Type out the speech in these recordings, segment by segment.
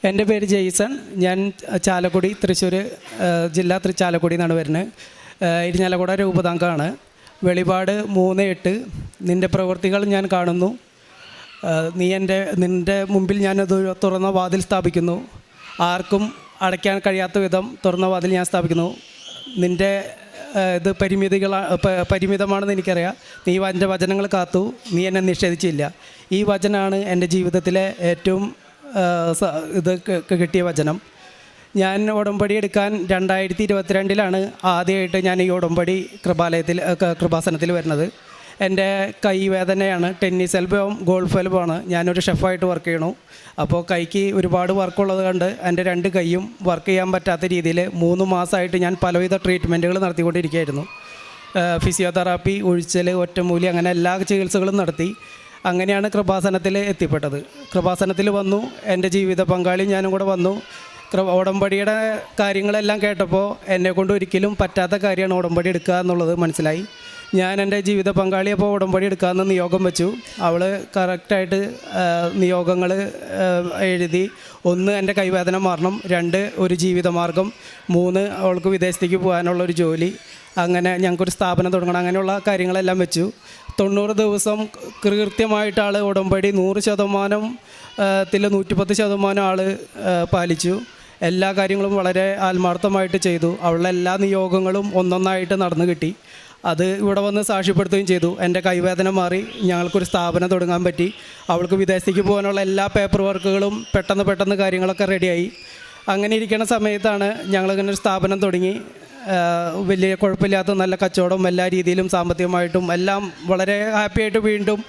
എൻ്റെ പേര് ജെയ്സൺ. ഞാൻ ചാലക്കുടി, തൃശ്ശൂർ ജില്ല ചാലക്കുടി എന്നാണ് വരുന്നത്. ഇരിഞ്ഞാലക്കുട രൂപതാംഗമാണ്. വെളിപാട് 3:8. നിൻ്റെ പ്രവൃത്തികൾ ഞാൻ കാണുന്നു. നിൻ്റെ മുമ്പിൽ ഞാനത് തുറന്ന വാതിൽ സ്ഥാപിക്കുന്നു. ആർക്കും അടയ്ക്കാൻ കഴിയാത്ത വിധം തുറന്ന വാതിൽ ഞാൻ സ്ഥാപിക്കുന്നു. നിൻ്റെ ഇത് പരിമിതമാണെന്ന് എനിക്കറിയാം. നീ എൻ്റെ വചനങ്ങൾ കാത്തു, നീ എന്നെ നിഷേധിച്ചില്ല. ഈ വചനമാണ് എൻ്റെ ജീവിതത്തിലെ ഏറ്റവും കിട്ടിയ വചനം. ഞാൻ ഉടമ്പടി എടുക്കാൻ 2022 ആദ്യമായിട്ട് ഞാൻ ഈ ഉടമ്പടി കൃപാസനത്തിൽ വരുന്നത്. എൻ്റെ കൈവേദനയാണ്. Tennis എൽബോവും golf എൽബോവാണ്. ഞാനൊരു ഷെഫായിട്ട് വർക്ക് ചെയ്യണു. അപ്പോൾ കൈക്ക് ഒരുപാട് വർക്കുള്ളത് കൊണ്ട് എൻ്റെ 2 കൈയും വർക്ക് ചെയ്യാൻ പറ്റാത്ത രീതിയിൽ 3 മാസമായിട്ട് ഞാൻ പലവിധ ട്രീറ്റ്മെൻറ്റുകൾ നടത്തിക്കൊണ്ടിരിക്കുകയായിരുന്നു. ഫിസിയോതെറാപ്പി, ഉഴിച്ചൽ, ഒറ്റമൂലി, അങ്ങനെ എല്ലാ ചികിത്സകളും നടത്തി. അങ്ങനെയാണ് കൃപാസനത്തിൽ എത്തിപ്പെട്ടത്. കൃപാസനത്തിൽ വന്നു. എൻ്റെ ജീവിത പങ്കാളി ഞാനും കൂടെ വന്നു. ഉടമ്പടിയുടെ കാര്യങ്ങളെല്ലാം കേട്ടപ്പോൾ എന്നെക്കൊണ്ട് ഒരിക്കലും പറ്റാത്ത കാര്യമാണ് ഉടമ്പടി എടുക്കുക എന്നുള്ളത് മനസ്സിലായി. ഞാൻ എൻ്റെ ജീവിത പങ്കാളി അപ്പോൾ ഉടമ്പടി എടുക്കാമെന്ന് നിയോഗം വെച്ചു. അവൾ കറക്റ്റായിട്ട് നിയോഗങ്ങൾ എഴുതി. 1 എൻ്റെ കൈവേദന മാറണം, 2 ഒരു ജീവിതമാർഗം, 3 അവൾക്ക് വിദേശത്തേക്ക് പോകാനുള്ളൊരു ജോലി. അങ്ങനെ ഞങ്ങൾക്കൊരു സ്ഥാപനം തുടങ്ങണം. അങ്ങനെയുള്ള കാര്യങ്ങളെല്ലാം വെച്ചു. 90 ദിവസം കൃത്യമായിട്ട് ആൾ ഉടമ്പടി 100% 110% ആൾ പാലിച്ചു. എല്ലാ കാര്യങ്ങളും വളരെ ആത്മാർത്ഥമായിട്ട് ചെയ്തു. അവളുടെ എല്ലാ നിയോഗങ്ങളും ഒന്നൊന്നായിട്ട് നടന്നു കിട്ടി. അത് ഇവിടെ വന്ന് സാക്ഷ്യപ്പെടുത്തുകയും ചെയ്തു. എൻ്റെ കൈവേദന മാറി, ഞങ്ങൾക്കൊരു സ്ഥാപനം തുടങ്ങാൻ പറ്റി. അവൾക്ക് വിദേശത്തേക്ക് പോകാനുള്ള എല്ലാ പേപ്പർ വർക്കുകളും പെട്ടെന്ന് കാര്യങ്ങളൊക്കെ റെഡിയായി. അങ്ങനെ ഇരിക്കുന്ന സമയത്താണ് ഞങ്ങളിങ്ങനെ ഒരു സ്ഥാപനം തുടങ്ങി. വലിയ കുഴപ്പമില്ലാത്ത നല്ല കച്ചവടം, എല്ലാ രീതിയിലും സാമ്പത്തികമായിട്ടും എല്ലാം വളരെ ഹാപ്പിയായിട്ട് വീണ്ടും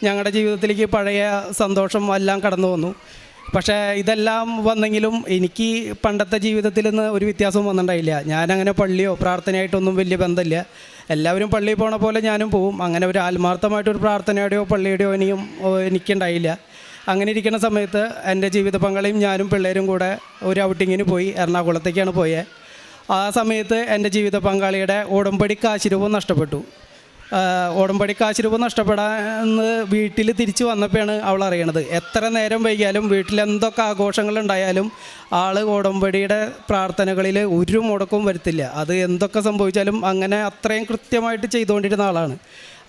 ഞങ്ങളുടെ ജീവിതത്തിലേക്ക് പഴയ സന്തോഷം എല്ലാം കടന്നു വന്നു. പക്ഷേ ഇതെല്ലാം വന്നെങ്കിലും എനിക്ക് പണ്ടത്തെ ജീവിതത്തിൽ നിന്ന് ഒരു വ്യത്യാസവും വന്നിട്ടുണ്ടായില്ല. ഞാനങ്ങനെ പള്ളിയോ പ്രാർത്ഥനയായിട്ടൊന്നും വലിയ ബന്ധമില്ല. എല്ലാവരും പള്ളിയിൽ പോണ പോലെ ഞാനും പോവും. അങ്ങനെ ഒരു ആത്മാർത്ഥമായിട്ടൊരു പ്രാർത്ഥനയുടെയോ പള്ളിയുടെയോ എനിക്കുണ്ടായില്ല. അങ്ങനെ ഇരിക്കുന്ന സമയത്ത് എൻ്റെ ജീവിത പങ്കാളിയും ഞാനും പിള്ളേരും കൂടെ ഒരു ഔട്ടിങ്ങിന് പോയി. എറണാകുളത്തേക്കാണ് പോയത്. ആ സമയത്ത് എൻ്റെ ജീവിത പങ്കാളിയുടെ ഉടമ്പടിക്ക് ആശീർവാദം നഷ്ടപ്പെട്ടു. ഉടമ്പടിക്ക് ആശീർവാദം നഷ്ടപ്പെടാന്ന് വീട്ടിൽ തിരിച്ച് വന്നപ്പോഴാണ് അവൾ അറിയണത്. എത്ര നേരം വൈകിയാലും വീട്ടിലെന്തൊക്കെ ആഘോഷങ്ങളുണ്ടായാലും ആൾ ഉടമ്പടിയുടെ പ്രാർത്ഥനകളിൽ ഒരു മുടക്കവും വരുത്തില്ല. അത് എന്തൊക്കെ സംഭവിച്ചാലും അങ്ങനെ അത്രയും കൃത്യമായിട്ട് ചെയ്തുകൊണ്ടിരുന്ന ആളാണ്.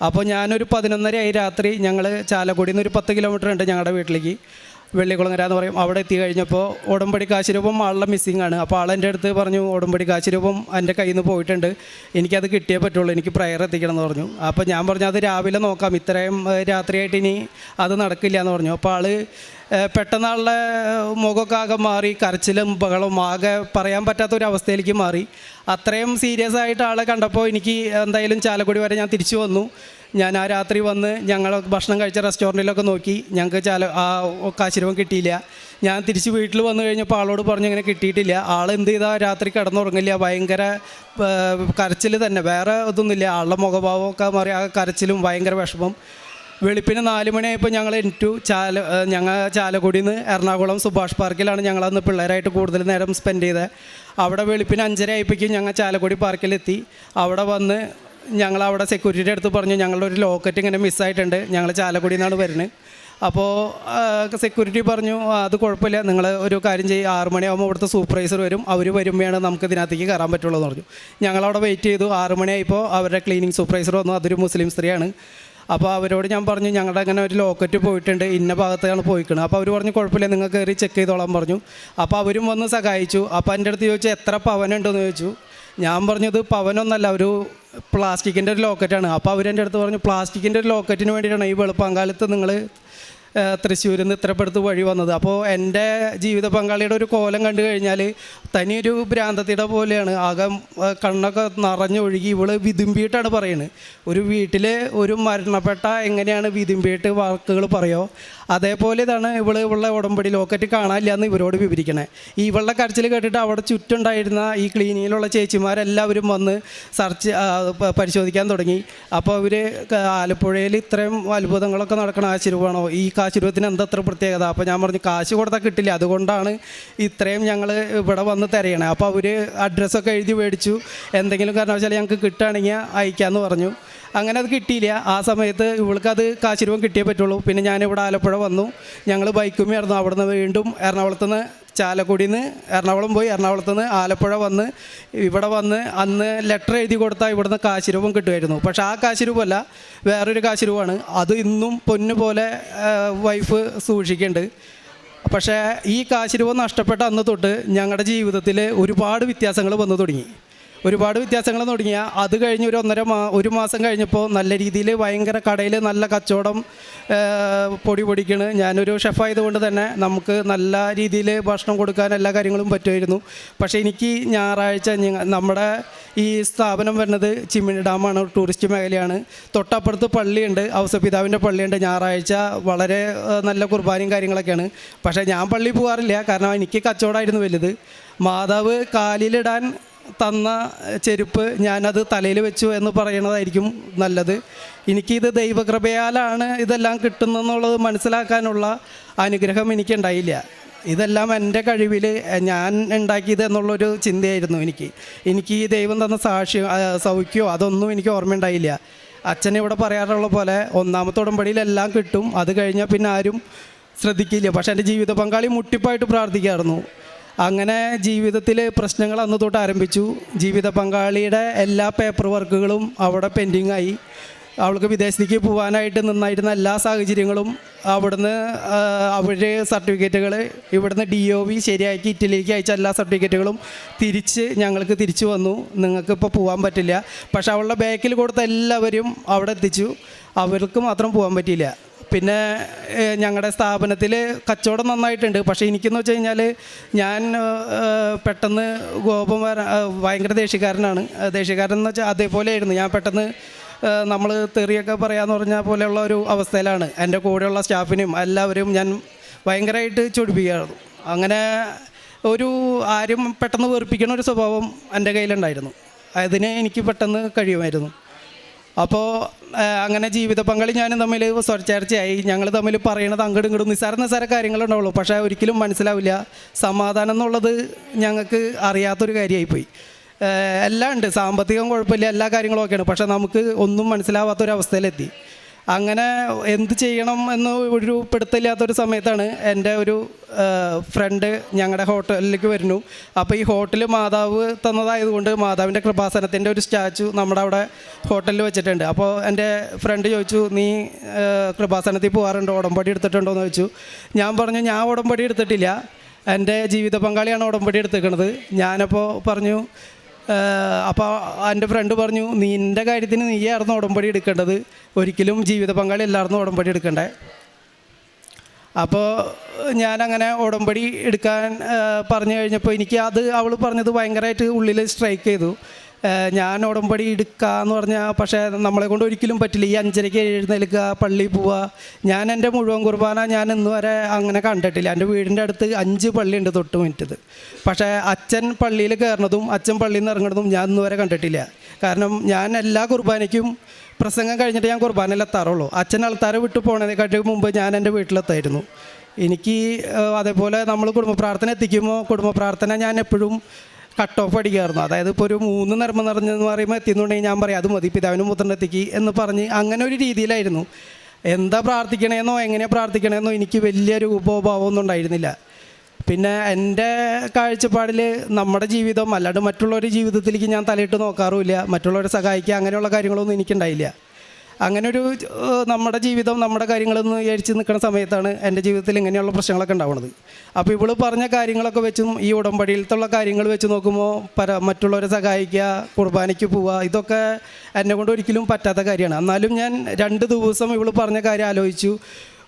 അപ്പോൾ ഞാനൊരു 11:30 രാത്രി, ഞങ്ങൾ ചാലക്കുടിയിൽ നിന്ന് ഒരു 10 കിലോമീറ്റർ ഉണ്ട് ഞങ്ങളുടെ വീട്ടിലേക്ക്, വെള്ളിക്കുളങ്ങര എന്ന് പറയും. അവിടെ എത്തി കഴിഞ്ഞപ്പോൾ ഉടമ്പടി കാശുരൂപം ആളുടെ മിസ്സിങ് ആണ്. അപ്പോൾ ആളെൻ്റെ അടുത്ത് പറഞ്ഞു, ഉടമ്പടി കാശുരൂപം എൻ്റെ കയ്യിൽ നിന്ന് പോയിട്ടുണ്ട്, എനിക്കത് കിട്ടിയേ പറ്റുള്ളൂ, എനിക്ക് പ്രയർ എത്തിക്കണം എന്ന് പറഞ്ഞു. അപ്പോൾ ഞാൻ പറഞ്ഞു അത് രാവിലെ നോക്കാം, ഇത്രയും രാത്രിയായിട്ട് ഇനി അത് നടക്കില്ല എന്ന് പറഞ്ഞു. അപ്പോൾ ആൾ പെട്ടെന്ന് ആളുടെ മുഖമൊക്കെ ആകെ മാറി, കരച്ചിലും ബഹളവും ആകെ പറയാൻ പറ്റാത്തൊരവസ്ഥയിലേക്ക് മാറി. അത്രയും സീരിയസ് ആയിട്ട് ആളെ കണ്ടപ്പോൾ എനിക്ക് എന്തായാലും ചാലക്കുടി വരെ ഞാൻ തിരിച്ചു വന്നു. ഞാൻ ആ രാത്രി വന്ന് ഞങ്ങൾ ഭക്ഷണം കഴിച്ച റെസ്റ്റോറൻറ്റിലൊക്കെ നോക്കി, ഞങ്ങൾക്ക് കാശിരൂപം കിട്ടിയില്ല. ഞാൻ തിരിച്ച് വീട്ടിൽ വന്നു കഴിഞ്ഞപ്പോൾ ആളോട് പറഞ്ഞു ഇങ്ങനെ കിട്ടിയിട്ടില്ല. ആൾ എന്ത് ചെയ്താൽ രാത്രി കിടന്നുറങ്ങില്ല, ഭയങ്കര കരച്ചിൽ തന്നെ, വേറെ ഇതൊന്നുമില്ല. ആളുടെ മുഖഭാവമൊക്കെ മാറി, ആ കരച്ചിലും ഭയങ്കര വിഷമം. വെളുപ്പിന് 4 മണിയായപ്പോൾ ഞങ്ങൾ ഞങ്ങൾ ചാലക്കുടിയിൽ നിന്ന് എറണാകുളം സുഭാഷ് പാർക്കിലാണ് ഞങ്ങളന്ന് പിള്ളേരായിട്ട് കൂടുതൽ നേരം സ്പെൻഡ് ചെയ്തത്. അവിടെ വെളുപ്പിന് 5:30 ആയപ്പോഴേക്കും ഞങ്ങൾ ചാലക്കുടി പാർക്കിലെത്തി. അവിടെ വന്ന് ഞങ്ങളവിടെ സെക്യൂരിറ്റിയുടെ അടുത്ത് പറഞ്ഞു ഞങ്ങളുടെ ഒരു ലോക്കറ്റ് ഇങ്ങനെ മിസ്സായിട്ടുണ്ട്, ഞങ്ങൾ ചാലക്കുടിയിൽ നിന്നാണ് വരുന്നത്. അപ്പോൾ സെക്യൂരിറ്റി പറഞ്ഞു അത് കുഴപ്പമില്ല, നിങ്ങൾ ഒരു കാര്യം ചെയ്യും, 6 മണിയാകുമ്പോൾ ഇവിടുത്തെ സൂപ്പർവൈസർ വരും, അവർ വരുമ്പോഴാണ് നമുക്ക് ഇതിനകത്തേക്ക് കയറാൻ പറ്റുള്ളൂ എന്ന് പറഞ്ഞു. ഞങ്ങളവിടെ വെയിറ്റ് ചെയ്തു. 6 മണിയായപ്പോൾ അവരുടെ ക്ലീനിങ് സൂപ്പർവൈസർ വന്നു. അതൊരു മുസ്ലിം സ്ത്രീയാണ്. അപ്പോൾ അവരോട് ഞാൻ പറഞ്ഞു ഞങ്ങളുടെ അങ്ങനെ ഒരു ലോക്കറ്റ് പോയിട്ടുണ്ട്, ഇന്ന ഭാഗത്താണ് പോയിക്കുന്നത്. അപ്പോൾ അവർ പറഞ്ഞു കുഴപ്പമില്ല, നിങ്ങൾ കയറി ചെക്ക് ചെയ്തോളാൻ പറഞ്ഞു. അപ്പോൾ അവരും വന്ന് സഹായിച്ചു. അപ്പോൾ എൻ്റെ അടുത്ത് ചോദിച്ചു എത്ര പവനുണ്ടെന്ന് ചോദിച്ചു. ഞാൻ പറഞ്ഞത് പവനൊന്നല്ല, ഒരു പ്ലാസ്റ്റിക്കിൻ്റെ ഒരു ലോക്കറ്റാണ്. അപ്പോൾ അവരെൻ്റെ അടുത്ത് പറഞ്ഞു പ്ലാസ്റ്റിക്കിൻ്റെ ഒരു ലോക്കറ്റിന് വേണ്ടിയിട്ടാണ് ഈ വെളുപ്പാങ്കാലത്ത് നിങ്ങൾ തൃശ്ശൂരിൽ നിന്ന് ഇത്രപ്പെടുത്ത് വഴി വന്നത്. അപ്പോൾ എൻ്റെ ജീവിത പങ്കാളിയുടെ ഒരു കോലം കണ്ടു കഴിഞ്ഞാൽ തനിയൊരു ഭ്രാന്തത്തിയുടെ പോലെയാണ്. ആകെ കണ്ണൊക്കെ നിറഞ്ഞൊഴുകി ഇവള് വിതുമ്പിയിട്ടാണ് പറയുന്നത്. ഒരു വീട്ടിൽ ഒരു മരണപ്പെട്ട എങ്ങനെയാണ് വിതുമ്പിയിട്ട് വാക്കുകൾ പറയുമോ അതേപോലെ ഇതാണ് ഇവളുടെ ഉടമ്പടി ലോക്കറ്റ് കാണാനില്ല എന്ന് ഇവരോട് വിവരിക്കണേ. ഇവളുടെ കരച്ചിൽ കേട്ടിട്ട് അവിടെ ചുറ്റുണ്ടായിരുന്ന ഈ ക്ലീനിങ്ങിലുള്ള ചേച്ചിമാരെല്ലാവരും വന്ന് പരിശോധിക്കാൻ തുടങ്ങി. അപ്പോൾ അവർ ആലപ്പുഴയിൽ ഇത്രയും അത്ഭുതങ്ങളൊക്കെ നടക്കണ ആശീർവാണോ, ഈ കാശുരൂപത്തിന് എന്തത്ര പ്രത്യേകത? അപ്പോൾ ഞാൻ പറഞ്ഞു കാശ് കൊടുത്താൽ കിട്ടില്ല, അതുകൊണ്ടാണ് ഇത്രയും ഞങ്ങൾ ഇവിടെ വന്ന് തിരയണേ. അപ്പോൾ അവർ അഡ്രസ്സൊക്കെ എഴുതി മേടിച്ചു, എന്തെങ്കിലും കാരണവശാൽ ഞങ്ങൾക്ക് കിട്ടുകയാണെങ്കിൽ അയക്കാമെന്ന് പറഞ്ഞു. അങ്ങനെ അത് കിട്ടിയില്ല. ആ സമയത്ത് ഇവൾക്കത് കാശുരൂപം കിട്ടിയേ പറ്റുള്ളൂ. പിന്നെ ഞാനിവിടെ ആലപ്പുഴ വന്നു. ഞങ്ങൾ ബൈക്കുമേയായിരുന്നു. അവിടെ നിന്ന് വീണ്ടും എറണാകുളത്ത് നിന്ന് ചാലക്കുടിയിൽ നിന്ന് എറണാകുളം പോയി, എറണാകുളത്ത് നിന്ന് ആലപ്പുഴ വന്ന് ഇവിടെ വന്ന് അന്ന് ലെറ്റർ എഴുതി കൊടുത്താൽ ഇവിടുന്ന് കാശ് രൂപം കിട്ടുമായിരുന്നു. പക്ഷേ ആ കാശ് രൂപമല്ല, വേറൊരു കാശ് രൂപമാണ്. അത് ഇന്നും പൊന്നു പോലെ വൈഫ് സൂക്ഷിക്കുന്നുണ്ട്. പക്ഷേ ഈ കാശ് രൂപം നഷ്ടപ്പെട്ട അന്ന് തൊട്ട് ഞങ്ങളുടെ ജീവിതത്തിൽ ഒരുപാട് വ്യത്യാസങ്ങൾ വന്നു തുടങ്ങി. അത് കഴിഞ്ഞ് ഒരു മാസം കഴിഞ്ഞപ്പോൾ നല്ല രീതിയിൽ ഭയങ്കര കടയിൽ നല്ല കച്ചവടം പൊടിക്കണ്. ഞാനൊരു ഷെഫായതുകൊണ്ട് തന്നെ നമുക്ക് നല്ല രീതിയിൽ ഭക്ഷണം കൊടുക്കാൻ എല്ലാ കാര്യങ്ങളും പറ്റുമായിരുന്നു. പക്ഷേ എനിക്ക് ഞായറാഴ്ച നമ്മുടെ ഈ സ്ഥാപനം വരുന്നത് ചിമ്മിണി ഡാമാണ്, ടൂറിസ്റ്റ് മേഖലയാണ്. തൊട്ടപ്പുറത്ത് പള്ളിയുണ്ട്, ഔസപിതാവിൻ്റെ പള്ളിയുണ്ട്. ഞായറാഴ്ച വളരെ നല്ല കുർബാനയും കാര്യങ്ങളൊക്കെയാണ്. പക്ഷേ ഞാൻ പള്ളിയിൽ പോകാറില്ല, കാരണം എനിക്ക് കച്ചവടമായിരുന്നു വലുത്. മാതാവ് കാലിലിടാൻ തന്ന ചെരുപ്പ് ഞാനത് തലയിൽ വെച്ചു എന്ന് പറയുന്നതായിരിക്കും നല്ലത്. എനിക്കിത് ദൈവകൃപയാലാണ് ഇതെല്ലാം കിട്ടുന്നെന്നുള്ളത് മനസ്സിലാക്കാനുള്ള അനുഗ്രഹം എനിക്കുണ്ടായില്ല. ഇതെല്ലാം എൻ്റെ കഴിവിൽ ഞാൻ ഉണ്ടാക്കിയത് എന്നുള്ളൊരു ചിന്തയായിരുന്നു എനിക്ക് ഈ ദൈവം തന്ന സൗഖ്യമോ അതൊന്നും എനിക്ക് ഓർമ്മയുണ്ടായില്ല. അച്ഛൻ ഇവിടെ പറയാറുള്ള പോലെ ഒന്നാമത്തെ ഉടമ്പടിയിലെല്ലാം കിട്ടും, അത് കഴിഞ്ഞാൽ പിന്നെ ആരും ശ്രദ്ധിക്കില്ല. പക്ഷേ എൻ്റെ ജീവിത പങ്കാളി മുട്ടിപ്പായിട്ട് പ്രാർത്ഥിക്കായിരുന്നു. അങ്ങനെ ജീവിതത്തിൽ പ്രശ്നങ്ങൾ അന്ന് തൊട്ട് ആരംഭിച്ചു. ജീവിത പങ്കാളിയുടെ എല്ലാ പേപ്പർ വർക്കുകളും അവിടെ പെൻഡിങ്ങായി. അവൾക്ക് വിദേശത്തേക്ക് പോകാനായിട്ട് നിന്നായിരുന്ന എല്ലാ സാഹചര്യങ്ങളും അവിടുന്ന് അവർ സർട്ടിഫിക്കറ്റുകൾ ഇവിടുന്ന് DOV ശരിയാക്കി ഇറ്റലിയിലേക്ക് അയച്ച എല്ലാ സർട്ടിഫിക്കറ്റുകളും ഞങ്ങൾക്ക് തിരിച്ചു വന്നു. നിങ്ങൾക്കിപ്പോൾ പോകാൻ പറ്റില്ല. പക്ഷേ അവളുടെ ബാക്കിൽ കൊടുത്ത എല്ലാവരും അവിടെ എത്തിച്ചു, അവർക്ക് മാത്രം പോകാൻ പറ്റിയില്ല. പിന്നെ ഞങ്ങളുടെ സ്ഥാപനത്തിൽ കച്ചവടം നന്നായിട്ടുണ്ട്. പക്ഷേ എനിക്കെന്ന് വെച്ച് കഴിഞ്ഞാൽ ഞാൻ പെട്ടെന്ന് കോപം ഭയങ്കര ദേഷ്യക്കാരനാണ്. ദേഷ്യക്കാരൻ എന്ന് വെച്ചാൽ അതേപോലെയായിരുന്നു. ഞാൻ പെട്ടെന്ന് നമ്മൾ തെറിയൊക്കെ പറയാമെന്ന് പറഞ്ഞ പോലെയുള്ള ഒരു അവസ്ഥയിലാണ്. എൻ്റെ കൂടെയുള്ള സ്റ്റാഫിനും എല്ലാവരും ഞാൻ ഭയങ്കരമായിട്ട് ചൊടിപ്പിക്കുകയായിരുന്നു. അങ്ങനെ ആരും പെട്ടെന്ന് വെറുപ്പിക്കുന്ന ഒരു സ്വഭാവം എൻ്റെ കയ്യിലുണ്ടായിരുന്നു. അതിന് എനിക്ക് പെട്ടെന്ന് കഴിയുമായിരുന്നു. അപ്പോൾ അങ്ങനെ ജീവിത പങ്കാളി ഞാനും തമ്മിൽ സ്വരച്ചേർച്ചയായി. ഞങ്ങൾ തമ്മിൽ പറയണത് അങ്ങോട്ടും ഇങ്ങോട്ടും നിസ്സാര കാര്യങ്ങളുണ്ടാവുള്ളൂ, പക്ഷേ ഒരിക്കലും മനസ്സിലാവില്ല. സമാധാനം എന്നുള്ളത് ഞങ്ങൾക്ക് അറിയാത്തൊരു കാര്യമായിപ്പോയി. എല്ലാം ഉണ്ട്, സാമ്പത്തികം കുഴപ്പമില്ല, എല്ലാ കാര്യങ്ങളും ഒക്കെയാണ്, പക്ഷേ നമുക്ക് ഒന്നും മനസ്സിലാവാത്തൊരവസ്ഥയിലെത്തി. അങ്ങനെ എന്ത് ചെയ്യണം എന്ന് ഒരു പിടുത്തമില്ലാത്തൊരു സമയത്താണ് എൻ്റെ ഒരു ഫ്രണ്ട് ഞങ്ങളുടെ ഹോട്ടലിലേക്ക് വരുന്നു. അപ്പോൾ ഈ ഹോട്ടൽ മാതാവ് തന്നതായതുകൊണ്ട് മാതാവിൻ്റെ കൃപാസനത്തിൻ്റെ ഒരു സ്റ്റാച്ചു നമ്മുടെ അവിടെ ഹോട്ടലിൽ വെച്ചിട്ടുണ്ട്. അപ്പോൾ എൻ്റെ ഫ്രണ്ട് ചോദിച്ചു, നീ കൃപാസനത്തിൽ പോകാറുണ്ടോ, ഉടമ്പടി എടുത്തിട്ടുണ്ടോ എന്ന് ചോദിച്ചു. ഞാൻ പറഞ്ഞു, ഞാൻ ഉടമ്പടി എടുത്തിട്ടില്ല, എൻ്റെ ജീവിത പങ്കാളിയാണ് ഉടമ്പടി എടുത്തിരിക്കുന്നത്. ഞാനപ്പോൾ പറഞ്ഞു, അപ്പോൾ എൻ്റെ ഫ്രണ്ട് പറഞ്ഞു, നിൻ്റെ കാര്യത്തിന് നീയായിരുന്നു ഉടമ്പടി എടുക്കേണ്ടത്, ഒരിക്കലും ജീവിത പങ്കാളി എല്ലാവർക്കും ഉടമ്പടി എടുക്കണ്ടേ. അപ്പോൾ ഞാനങ്ങനെ ഉടമ്പടി എടുക്കാൻ പറഞ്ഞു കഴിഞ്ഞപ്പോൾ അവൾ പറഞ്ഞത് ഭയങ്കരമായിട്ട് ഉള്ളിൽ സ്ട്രൈക്ക് ചെയ്തു. ഞാൻ ഉടമ്പടി എടുക്കാമെന്ന് പറഞ്ഞാൽ പക്ഷേ നമ്മളെ കൊണ്ട് ഒരിക്കലും പറ്റില്ല. ഈ 5:30 എഴുന്നേൽക്കുക, പള്ളിയിൽ പോവുക. ഞാൻ എൻ്റെ മുഴുവൻ കുർബാന ഞാൻ ഇന്ന് വരെ അങ്ങനെ കണ്ടിട്ടില്ല. എൻ്റെ വീടിൻ്റെ അടുത്ത് 5 പള്ളിയുണ്ട് തൊട്ട് മുറ്റത്ത്. പക്ഷേ അച്ഛൻ പള്ളിയിൽ കയറുന്നതും അച്ഛൻ പള്ളിയിൽ നിന്ന് ഇറങ്ങുന്നതും ഞാൻ ഇന്ന് വരെ കണ്ടിട്ടില്ല. കാരണം ഞാൻ എല്ലാ കുർബാനയ്ക്കും പ്രസംഗം കഴിഞ്ഞിട്ട് ഞാൻ കുർബാനയിൽ എത്താറുള്ളൂ. അച്ഛൻ ആൾക്കാരെ വിട്ടു പോകുന്നതിനെക്കാട്ടും മുമ്പ് ഞാൻ എൻ്റെ വീട്ടിലെത്തായിരുന്നു. എനിക്ക് അതേപോലെ നമ്മൾ കുടുംബ പ്രാർത്ഥന എത്തിക്കുമ്പോൾ കുടുംബ പ്രാർത്ഥന ഞാൻ എപ്പോഴും കട്ട് ഓഫ് അടിക്കായിരുന്നു. അതായത് ഇപ്പോൾ ഒരു 3 നർമ്മം നിറഞ്ഞെന്ന് പറയുമ്പോൾ എത്തിയെന്നുണ്ടെങ്കിൽ ഞാൻ പറയും അത് മതി, പിതാവിനും പുത്രനും എത്തിക്കി എന്ന് പറഞ്ഞ് അങ്ങനെ ഒരു രീതിയിലായിരുന്നു. എന്താ പ്രാർത്ഥിക്കണേന്നോ എങ്ങനെയാണ് പ്രാർത്ഥിക്കണേന്നോ എനിക്ക് വലിയൊരു ഉപഭാവമൊന്നും ഉണ്ടായിരുന്നില്ല. പിന്നെ എൻ്റെ കാഴ്ചപ്പാടിൽ നമ്മുടെ ജീവിതം അല്ലാണ്ട് മറ്റുള്ളവരുടെ ജീവിതത്തിലേക്ക് ഞാൻ തലയിട്ട് നോക്കാറുമില്ല. മറ്റുള്ളവരെ സഹായിക്കുക അങ്ങനെയുള്ള കാര്യങ്ങളൊന്നും എനിക്കുണ്ടായില്ല. അങ്ങനൊരു നമ്മുടെ ജീവിതം നമ്മുടെ കാര്യങ്ങളൊന്ന് ഏഴിച്ച് നിൽക്കുന്ന സമയത്താണ് എൻ്റെ ജീവിതത്തിൽ ഇങ്ങനെയുള്ള പ്രശ്നങ്ങളൊക്കെ ഉണ്ടാവുന്നത്. അപ്പോൾ ഇവൾ പറഞ്ഞ കാര്യങ്ങളൊക്കെ വെച്ചും ഈ ഉടമ്പടിയിലത്തുള്ള കാര്യങ്ങൾ വെച്ച് നോക്കുമ്പോൾ മറ്റുള്ളവരെ സഹായിക്കുക, കുർബാനയ്ക്ക് പോവുക, ഇതൊക്കെ എന്നെ കൊണ്ട് ഒരിക്കലും പറ്റാത്ത കാര്യമാണ്. എന്നാലും ഞാൻ 2 ദിവസം ഇവൾ പറഞ്ഞ കാര്യം ആലോചിച്ചു.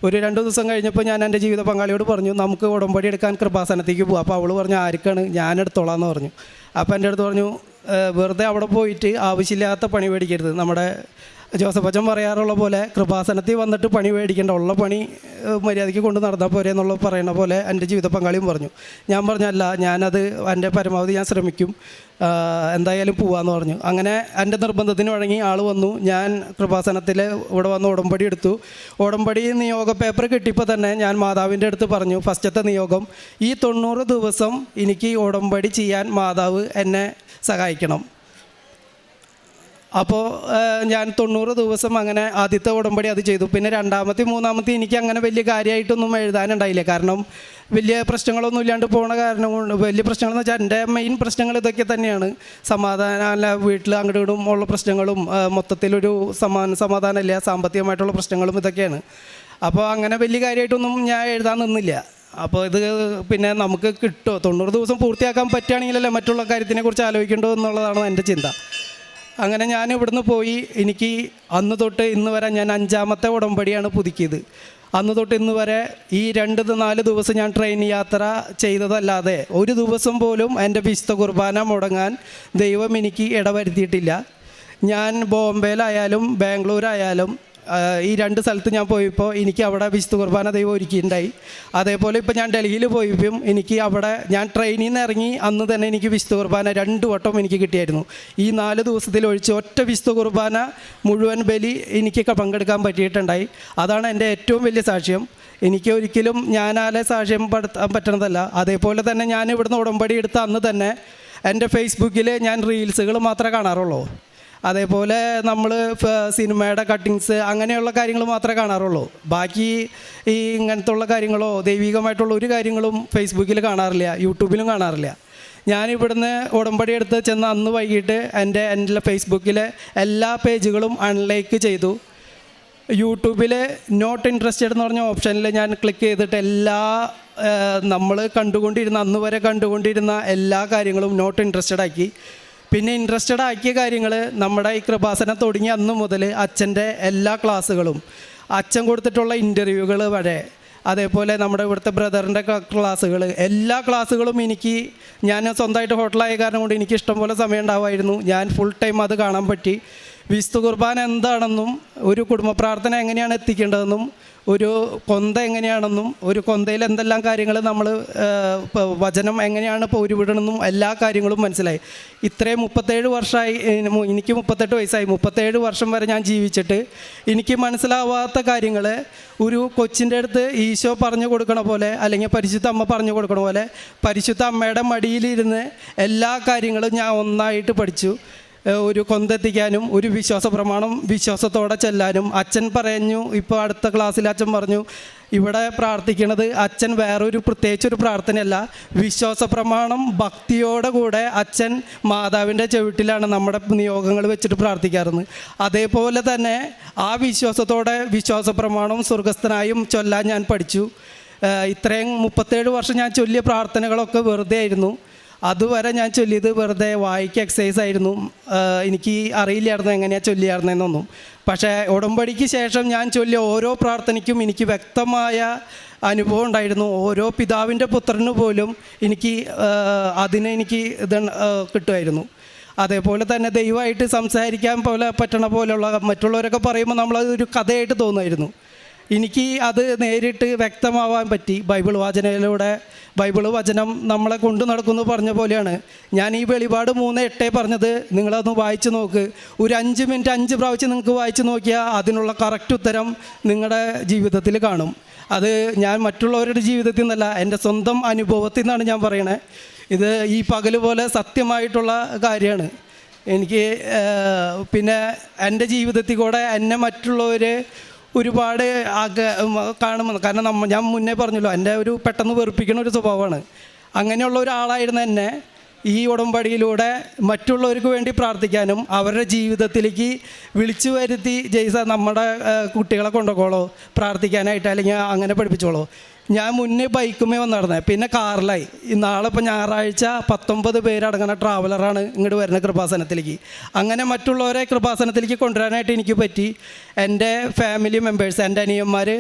ഒരു 2 ദിവസം കഴിഞ്ഞപ്പോൾ ഞാൻ എൻ്റെ ജീവിത പങ്കാളിയോട് പറഞ്ഞു, നമുക്ക് ഉടമ്പടി എടുക്കാൻ കൃപാസനത്തേക്ക് പോകാം. അപ്പോൾ അവൾ പറഞ്ഞു, ആർക്കാണ്, ഞാൻ എടുത്തോളാം എന്ന് പറഞ്ഞു. അപ്പോൾ എൻ്റെ അടുത്ത് പറഞ്ഞു, വെറുതെ അവിടെ പോയിട്ട് ആവശ്യമില്ലാത്ത പണി മേടിക്കരുത്. നമ്മുടെ ജോസഫ് അച്ഛൻ പറയാറുള്ള പോലെ കൃപാസനത്തിൽ വന്നിട്ട് പണി മേടിക്കേണ്ട, ഉള്ള പണി മര്യാദയ്ക്ക് കൊണ്ട് നടന്നാൽ പോരെ എന്നുള്ള പറയുന്ന പോലെ എൻ്റെ ജീവിത പങ്കാളിയും പറഞ്ഞു. ഞാൻ പറഞ്ഞല്ല, ഞാനത് എൻ്റെ പരമാവധി ഞാൻ ശ്രമിക്കും, എന്തായാലും പോവാമെന്ന് പറഞ്ഞു. അങ്ങനെ എൻ്റെ നിർബന്ധത്തിന് വഴങ്ങി ആൾ വന്നു. ഞാൻ കൃപാസനത്തിൽ ഇവിടെ വന്ന് ഉടമ്പടി എടുത്തു. ഉടമ്പടി നിയോഗ പേപ്പർ കിട്ടിയപ്പോൾ തന്നെ ഞാൻ മാതാവിൻ്റെ അടുത്ത് പറഞ്ഞു, ഫസ്റ്റത്തെ നിയോഗം, ഈ 90 ദിവസം എനിക്ക് ഉടമ്പടി ചെയ്യാൻ മാതാവ് എന്നെ സഹായിക്കണം. അപ്പോൾ ഞാൻ 90 ദിവസം അങ്ങനെ ആദ്യത്തെ ഉടമ്പടി അത് ചെയ്തു. പിന്നെ രണ്ടാമത്തെ മൂന്നാമത്തെ എനിക്ക് അങ്ങനെ വലിയ കാര്യമായിട്ടൊന്നും എഴുതാനുണ്ടായില്ല. കാരണം വലിയ പ്രശ്നങ്ങളൊന്നും ഇല്ലാണ്ട് പോണ കാരണം കൊണ്ട് വലിയ പ്രശ്നങ്ങളെന്ന് വെച്ചാൽ എൻ്റെ മെയിൻ പ്രശ്നങ്ങൾ ഇതൊക്കെ തന്നെയാണ്. സമാധാനമല്ല, വീട്ടിൽ അങ്ങോട്ടും ഇങ്ങോട്ടും ഉള്ള പ്രശ്നങ്ങളും മൊത്തത്തിലൊരു സമാധാനമില്ല, സാമ്പത്തികമായിട്ടുള്ള പ്രശ്നങ്ങളും ഇതൊക്കെയാണ്. അപ്പോൾ അങ്ങനെ വലിയ കാര്യമായിട്ടൊന്നും ഞാൻ എഴുതാൻ നിന്നില്ല. അപ്പോൾ ഇത് പിന്നെ നമുക്ക് കിട്ടുമോ, 90 ദിവസം പൂർത്തിയാക്കാൻ പറ്റുകയാണെങ്കിലല്ലേ മറ്റുള്ള കാര്യത്തിനെക്കുറിച്ച് ആലോചിക്കേണ്ടോ എന്നുള്ളതാണ് എൻ്റെ ചിന്ത. അങ്ങനെ ഞാൻ ഇവിടുന്ന് പോയി. എനിക്ക് അന്ന് തൊട്ട് ഇന്ന് വരെ ഞാൻ 5ാമത്തെ ഉടമ്പടിയാണ് പുതുക്കിയത്. അന്ന് തൊട്ട് ഇന്ന് വരെ ഈ 2-4 ദിവസം ഞാൻ ട്രെയിൻ യാത്ര ചെയ്തതല്ലാതെ ഒരു ദിവസം പോലും എൻ്റെ വിശുദ്ധ കുർബാന മുടങ്ങാൻ ദൈവം എനിക്ക് ഇടവരുത്തിയിട്ടില്ല. ഞാൻ ബോംബെയിലായാലും ബാംഗ്ലൂരായാലും ഈ 2 സ്ഥലത്ത് ഞാൻ പോയപ്പോൾ എനിക്ക് അവിടെ വിശുദ്ധ കുർബാന ദൈവം ഒരുക്കിയിട്ടുണ്ടായി. അതേപോലെ ഇപ്പോൾ ഞാൻ ഡൽഹിയിൽ പോയപ്പോൾ എനിക്ക് അവിടെ ഞാൻ ട്രെയിനിൽ നിന്ന് ഇറങ്ങി അന്ന് തന്നെ എനിക്ക് വിശുദ്ധ കുർബാന 2 വട്ടം എനിക്ക് കിട്ടിയായിരുന്നു. ഈ 4 ദിവസത്തിൽ ഒഴിച്ച് ഒറ്റ വിശുദ്ധ കുർബാന മുഴുവൻ ബലി എനിക്ക് പങ്കെടുക്കാൻ പറ്റിയിട്ടുണ്ടായി. അതാണ് എൻ്റെ ഏറ്റവും വലിയ സാക്ഷ്യം. എനിക്ക് ഒരിക്കലും ഞാനാലെ സാക്ഷ്യം പെടുത്താൻ പറ്റണതല്ല. അതേപോലെ തന്നെ ഞാൻ ഇവിടുന്ന് ഉടമ്പടി എടുത്ത അന്ന് തന്നെ എൻ്റെ ഫേസ്ബുക്കിൽ ഞാൻ റീൽസുകൾ മാത്രമേ കാണാറുള്ളൂ. അതേപോലെ നമ്മൾ സിനിമയുടെ കട്ടിങ്സ് അങ്ങനെയുള്ള കാര്യങ്ങൾ മാത്രമേ കാണാറുള്ളൂ. ബാക്കി ഈ ഇങ്ങനത്തുള്ള കാര്യങ്ങളോ ദൈവികമായിട്ടുള്ള ഒരു കാര്യങ്ങളും ഫേസ്ബുക്കിൽ കാണാറില്ല, യൂട്യൂബിലും കാണാറില്ല. ഞാനിവിടുന്ന് ഉടമ്പടി എടുത്ത് ചെന്ന് അന്ന് വൈകിട്ട് എൻ്റെ ഫേസ്ബുക്കിലെ എല്ലാ പേജുകളും അൺലൈക്ക് ചെയ്തു. യൂട്യൂബിൽ നോട്ട് ഇൻട്രസ്റ്റഡ് എന്ന് പറഞ്ഞ ഓപ്ഷനിൽ ഞാൻ ക്ലിക്ക് ചെയ്തിട്ട് എല്ലാ നമ്മൾ അന്ന് വരെ കണ്ടുകൊണ്ടിരുന്ന എല്ലാ കാര്യങ്ങളും നോട്ട് ഇൻട്രസ്റ്റഡ് ആക്കി. പിന്നെ ഇൻട്രസ്റ്റഡ് ആക്കിയ കാര്യങ്ങൾ നമ്മുടെ ഈ കൃപാസനം തുടങ്ങി അന്ന് മുതൽ അച്ഛൻ്റെ എല്ലാ ക്ലാസ്സുകളും, അച്ഛൻ കൊടുത്തിട്ടുള്ള ഇൻ്റർവ്യൂകൾ വരെ, അതേപോലെ നമ്മുടെ ഇവിടുത്തെ ബ്രദറിൻ്റെ ക്ലാസ്സുകൾ, എല്ലാ ക്ലാസ്സുകളും എനിക്ക്, ഞാൻ സ്വന്തമായിട്ട് ഹോട്ടലായ കാരണം കൊണ്ട് എനിക്ക് ഇഷ്ടംപോലെ സമയം ഉണ്ടാവുമായിരുന്നു. ഞാൻ ഫുൾ ടൈം അത് കാണാൻ പറ്റി. വിശുദ്ധ കുർബാന എന്താണെന്നും ഒരു കുടുംബ പ്രാർത്ഥന എങ്ങനെയാണ് എത്തിക്കേണ്ടതെന്നും ഒരു കൊന്ത എങ്ങനെയാണെന്നും ഒരു കൊന്തയിൽ എന്തെല്ലാം കാര്യങ്ങൾ നമ്മൾ വചനം എങ്ങനെയാണ് ഇപ്പോൾ ഉരുവിടണമെന്നും എല്ലാ കാര്യങ്ങളും മനസ്സിലായി. ഇത്രയും 37 വർഷമായി, എനിക്ക് 38 വയസ്സായി, 37 വർഷം വരെ ഞാൻ ജീവിച്ചിട്ട് എനിക്ക് മനസ്സിലാവാത്ത കാര്യങ്ങൾ ഒരു കൊച്ചിൻ്റെ അടുത്ത് ഈശോ പറഞ്ഞു കൊടുക്കണ പോലെ, അല്ലെങ്കിൽ പരിശുദ്ധ അമ്മ പറഞ്ഞു കൊടുക്കണ പോലെ പരിശുദ്ധ അമ്മയുടെ മടിയിലിരുന്ന് എല്ലാ കാര്യങ്ങളും ഞാൻ ഒന്നായിട്ട് പഠിച്ചു. ഒരു കൊന്തെത്തിക്കാനും ഒരു വിശ്വാസ പ്രമാണം വിശ്വാസത്തോടെ ചെല്ലാനും. അച്ഛൻ പറഞ്ഞു, ഇപ്പോൾ അടുത്ത ക്ലാസ്സിൽ അച്ഛൻ പറഞ്ഞു, ഇവിടെ പ്രാർത്ഥിക്കണത് അച്ഛൻ വേറൊരു പ്രത്യേകിച്ചൊരു പ്രാർത്ഥനയല്ല, വിശ്വാസ പ്രമാണം ഭക്തിയോടെ കൂടെ അച്ഛൻ മാതാവിൻ്റെ ചവിട്ടിലാണ് നമ്മുടെ നിയോഗങ്ങൾ വെച്ചിട്ട് പ്രാർത്ഥിക്കാറുണ്ട്. അതേപോലെ തന്നെ ആ വിശ്വാസത്തോടെ വിശ്വാസ പ്രമാണം സ്വർഗസ്ഥനായും ചൊല്ലാൻ ഞാൻ പഠിച്ചു. ഇത്രയും 37 വർഷം ഞാൻ ചൊല്ലിയ പ്രാർത്ഥനകളൊക്കെ വെറുതെ ആയിരുന്നു. അതുവരെ ഞാൻ ചൊല്ലിയത് വെറുതെ വായിക്ക് എക്സസൈസ് ആയിരുന്നു. എനിക്ക് അറിയില്ലായിരുന്നു എങ്ങനെയാണ് ചൊല്ലിയായിരുന്നതെന്നൊന്നും. പക്ഷേ ഉടമ്പടിക്ക് ശേഷം ഞാൻ ചൊല്ലിയ ഓരോ പ്രാർത്ഥനയ്ക്കും എനിക്ക് വ്യക്തമായ അനുഭവം ഉണ്ടായിരുന്നു. ഓരോ പിതാവിൻ്റെ പുത്രന് പോലും എനിക്ക് എനിക്ക് ഇത് കിട്ടുമായിരുന്നു. അതേപോലെ തന്നെ ദൈവമായിട്ട് സംസാരിക്കാൻ പറ്റണ പോലെയുള്ള മറ്റുള്ളവരൊക്കെ പറയുമ്പോൾ നമ്മളതൊരു കഥയായിട്ട് തോന്നുമായിരുന്നു. എനിക്ക് അത് നേരിട്ട് വ്യക്തമാവാൻ പറ്റി. ബൈബിൾ വാചനയിലൂടെ ബൈബിൾ വചനം നമ്മളെ കൊണ്ടു നടക്കുന്നു പറഞ്ഞ പോലെയാണ്. ഞാൻ ഈ വെളിപാട് 3:8 പറഞ്ഞത് നിങ്ങളതൊന്ന് വായിച്ച് നോക്ക്. ഒരു 5 മിനിറ്റ് 5 പ്രാവശ്യം നിങ്ങൾക്ക് വായിച്ച് നോക്കിയാൽ അതിനുള്ള കറക്റ്റ് ഉത്തരം നിങ്ങളുടെ ജീവിതത്തിൽ കാണും. അത് ഞാൻ മറ്റുള്ളവരുടെ ജീവിതത്തിൽ നിന്നല്ല, എൻ്റെ സ്വന്തം അനുഭവത്തിൽ നിന്നാണ് ഞാൻ പറയണത്. ഇത് ഈ പകൽ പോലെ സത്യമായിട്ടുള്ള കാര്യമാണ്. എനിക്ക് പിന്നെ എൻ്റെ ജീവിതത്തിൽ കൂടെ എന്നെ മറ്റുള്ളവർ ഒരുപാട് കാണുമെന്ന്. കാരണം ഞാൻ മുന്നേ പറഞ്ഞല്ലോ, എൻ്റെ ഒരു പെട്ടെന്ന് വെറുപ്പിക്കുന്ന ഒരു സ്വഭാവമാണ്. അങ്ങനെയുള്ള ഒരാളായിരുന്ന എന്നെ ഈ ഉടമ്പടിയിലൂടെ മറ്റുള്ളവർക്ക് വേണ്ടി പ്രാർത്ഥിക്കാനും അവരുടെ ജീവിതത്തിലേക്ക് വിളിച്ചു വരുത്തി, ജയ്സ നമ്മുടെ കുട്ടികളെ കൊണ്ടുപോകോളോ പ്രാർത്ഥിക്കാനായിട്ട്, അല്ലെങ്കിൽ അങ്ങനെ പഠിപ്പിച്ചോളൂ. ഞാൻ മുന്നേ ബൈക്കുമേ വന്നിരുന്നത്, പിന്നെ കാറിലായി. നാളെ ഇപ്പോൾ ഞായറാഴ്ച 19 പേരടങ്ങുന്ന ട്രാവലറാണ് ഇങ്ങോട്ട് വരുന്നത് കൃപാസനത്തിലേക്ക്. അങ്ങനെ മറ്റുള്ളവരെ കൃപാസനത്തിലേക്ക് കൊണ്ടുവരാനായിട്ട് എനിക്ക് പറ്റി. എൻ്റെ ഫാമിലി മെമ്പേഴ്സ്, എൻ്റെ അനിയന്മാർ,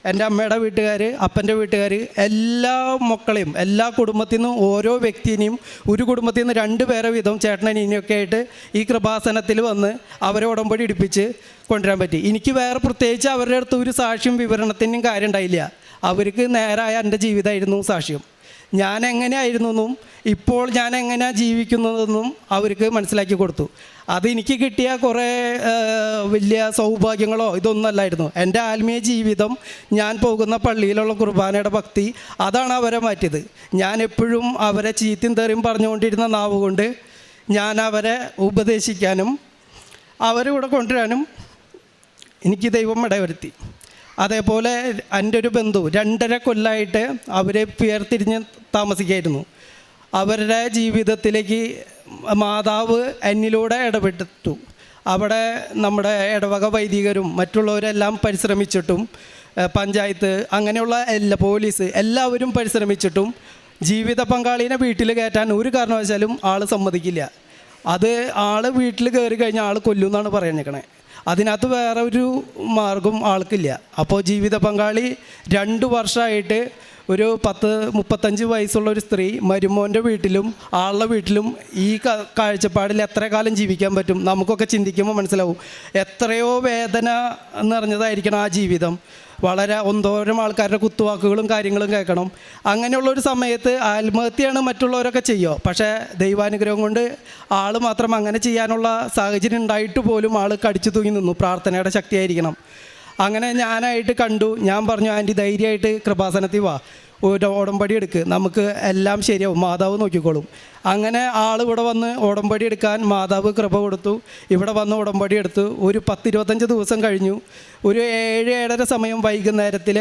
എൻ്റെ അമ്മയുടെ വീട്ടുകാർ, അപ്പൻ്റെ വീട്ടുകാർ, എല്ലാ മക്കളെയും, എല്ലാ കുടുംബത്തിൽ നിന്നും ഓരോ വ്യക്തിനെയും, ഒരു കുടുംബത്തിൽ നിന്ന് 2 പേരെ വീതം ചേട്ടനനിയനെയൊക്കെ ആയിട്ട് ഈ കൃപാസനത്തിൽ വന്ന് അവരെ ഉടമ്പടി ഇടിപ്പിച്ച് കൊണ്ടുവരാൻ പറ്റി. എനിക്ക് വേറെ പ്രത്യേകിച്ച് അവരുടെ അടുത്ത് ഒരു സാക്ഷ്യം വിവരണത്തിനും കാര്യം ഉണ്ടായില്ല. അവർക്ക് നേരായ എൻ്റെ ജീവിതമായിരുന്നു സാക്ഷ്യം. ഞാൻ എങ്ങനെയായിരുന്നു എന്നും ഇപ്പോൾ ഞാൻ എങ്ങനെയാണ് ജീവിക്കുന്നതെന്നും അവർക്ക് മനസ്സിലാക്കി കൊടുത്തു. അതെനിക്ക് കിട്ടിയ കുറേ വലിയ സൗഭാഗ്യങ്ങളോ ഇതൊന്നുമല്ലായിരുന്നു. എൻ്റെ ആത്മീയ ജീവിതം, ഞാൻ പോകുന്ന പള്ളിയിലുള്ള കുർബാനയുടെ ഭക്തി, അതാണ് അവരെ മാറ്റിയത്. ഞാൻ എപ്പോഴും അവരെ ചീത്തയും തെറിയും പറഞ്ഞുകൊണ്ടിരുന്ന നാവ് കൊണ്ട് ഞാൻ അവരെ ഉപദേശിക്കാനും അവരിവിടെ കൊണ്ടുവരാനും എനിക്ക് ദൈവം ഇടവരുത്തി. അതേപോലെ എൻ്റെ ഒരു ബന്ധു 2.5 കൊല്ലമായിട്ട് അവർ വേർതിരിഞ്ഞ് താമസിക്കായിരുന്നു. അവരുടെ ജീവിതത്തിലേക്ക് മാതാവ് എന്നിലൂടെ ഇടപെട്ടു. അവിടെ നമ്മുടെ ഇടവക വൈദികരും മറ്റുള്ളവരെല്ലാം പരിശ്രമിച്ചിട്ടും പഞ്ചായത്ത് അങ്ങനെയുള്ള പോലീസ് എല്ലാവരും പരിശ്രമിച്ചിട്ടും ജീവിത പങ്കാളിനെ വീട്ടിൽ കയറ്റാൻ ഒരു കാരണവശാലും ആൾ സമ്മതിക്കില്ല. അത് ആൾ വീട്ടിൽ കയറി കഴിഞ്ഞാൽ ആൾ കൊല്ലുമെന്നാണ് പറഞ്ഞേക്കണേ. അതിനകത്ത് വേറെ ഒരു മാർഗം ആൾക്കില്ല. അപ്പോൾ ജീവിത പങ്കാളി 2 വർഷമായിട്ട് ഒരു 35 വയസ്സുള്ള ഒരു സ്ത്രീ മരുമോൻ്റെ വീട്ടിലും ആളുടെ വീട്ടിലും ഈ കാഴ്ചപ്പാടിൽ എത്ര കാലം ജീവിക്കാൻ പറ്റും? നമുക്കൊക്കെ ചിന്തിക്കുമ്പോൾ മനസ്സിലാവും എത്രയോ വേദന നിറഞ്ഞതായിരിക്കണം ആ ജീവിതം. വളരെ ഒന്നോരം ആൾക്കാരുടെ കുത്തുവാക്കുകളും കാര്യങ്ങളും കേൾക്കണം. അങ്ങനെയുള്ളൊരു സമയത്ത് ആത്മഹത്യയാണ് മറ്റുള്ളവരൊക്കെ ചെയ്യുമോ, പക്ഷേ ദൈവാനുഗ്രഹം കൊണ്ട് ആൾ മാത്രം അങ്ങനെ ചെയ്യാനുള്ള സാഹചര്യം ഉണ്ടായിട്ട് പോലും ആൾ കടിച്ചു തൂങ്ങി നിന്നു. പ്രാർത്ഥനയുടെ ശക്തിയായിരിക്കണം. അങ്ങനെ ഞാനായിട്ട് കണ്ടു. ഞാൻ പറഞ്ഞു, ആൻറ്റി ധൈര്യമായിട്ട് കൃപാസനത്തിൽ വാ, ഒരു ഉടമ്പടി എടുക്ക്, നമുക്ക് എല്ലാം ശരിയാവും, മാതാവ് നോക്കിക്കോളും. അങ്ങനെ ആൾ ഇവിടെ വന്ന് ഉടമ്പടി എടുക്കാൻ മാതാവ് കൃപ കൊടുത്തു. ഇവിടെ വന്ന് ഉടമ്പടി എടുത്തു. ഒരു 10-25 ദിവസം കഴിഞ്ഞു. ഒരു 7-7:30 സമയം വൈകുന്നേരത്തിൽ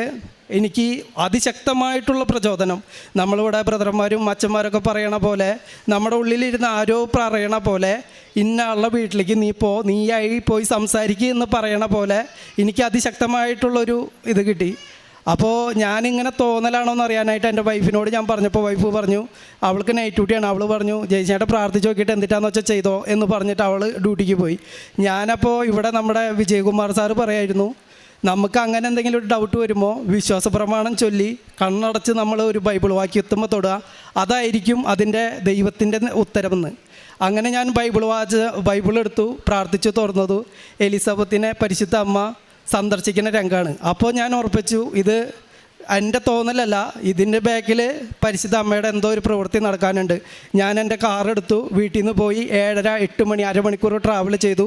എനിക്ക് അതിശക്തമായിട്ടുള്ള പ്രചോദനം. നമ്മളിവിടെ ബ്രദർമാരും അച്ഛന്മാരൊക്കെ പറയണ പോലെ, നമ്മുടെ ഉള്ളിലിരുന്ന് ആരോ പറയണ പോലെ, ഇന്ന ആളുടെ വീട്ടിലേക്ക് നീയായി പോയി സംസാരിക്കുക എന്ന് പറയണ പോലെ എനിക്ക് അതിശക്തമായിട്ടുള്ളൊരു ഇത് കിട്ടി. അപ്പോൾ ഞാനിങ്ങനെ തോന്നലാണോ എന്ന് അറിയാനായിട്ട് എൻ്റെ വൈഫിനോട് ഞാൻ പറഞ്ഞപ്പോൾ വൈഫ് പറഞ്ഞു, അവൾക്ക് നൈറ്റ് ഡ്യൂട്ടിയാണ്. അവൾ പറഞ്ഞു, ജയിച്ചേട്ടൻ പ്രാർത്ഥിച്ച് നോക്കിയിട്ട് എന്തിട്ടാന്ന് വെച്ചാൽ ചെയ്തോ എന്ന് പറഞ്ഞിട്ട് അവൾ ഡ്യൂട്ടിക്ക് പോയി. ഞാനപ്പോൾ ഇവിടെ നമ്മുടെ വിജയകുമാർ സാറ് പറയായിരുന്നു, നമുക്ക് അങ്ങനെ എന്തെങ്കിലും ഒരു ഡൗട്ട് വരുമ്പോൾ വിശ്വാസപ്രമാണം ചൊല്ലി കണ്ണടച്ച് നമ്മൾ ഒരു ബൈബിൾ വാക്യം എത്തുമ്പോൾ തൊടുക, അതായിരിക്കും അതിൻ്റെ ദൈവത്തിൻ്റെ ഉത്തരമെന്ന്. അങ്ങനെ ഞാൻ ബൈബിൾ എടുത്തു, പ്രാർത്ഥിച്ചു തുറന്നതു എലിസബത്തിനെ പരിശുദ്ധ അമ്മ സന്ദർശിക്കുന്ന രംഗമാണ്. അപ്പോൾ ഞാൻ ഉറപ്പിച്ചു, ഇത് എൻ്റെ തോന്നലല്ല, ഇതിൻ്റെ ബാക്കിൽ പരിശുദ്ധ അമ്മയുടെ എന്തോ ഒരു പ്രവൃത്തി നടക്കാനുണ്ട്. ഞാൻ എൻ്റെ കാറെടുത്തു, വീട്ടിൽ നിന്ന് പോയി 7:30-8 മണി അരമണിക്കൂർ ട്രാവൽ ചെയ്തു.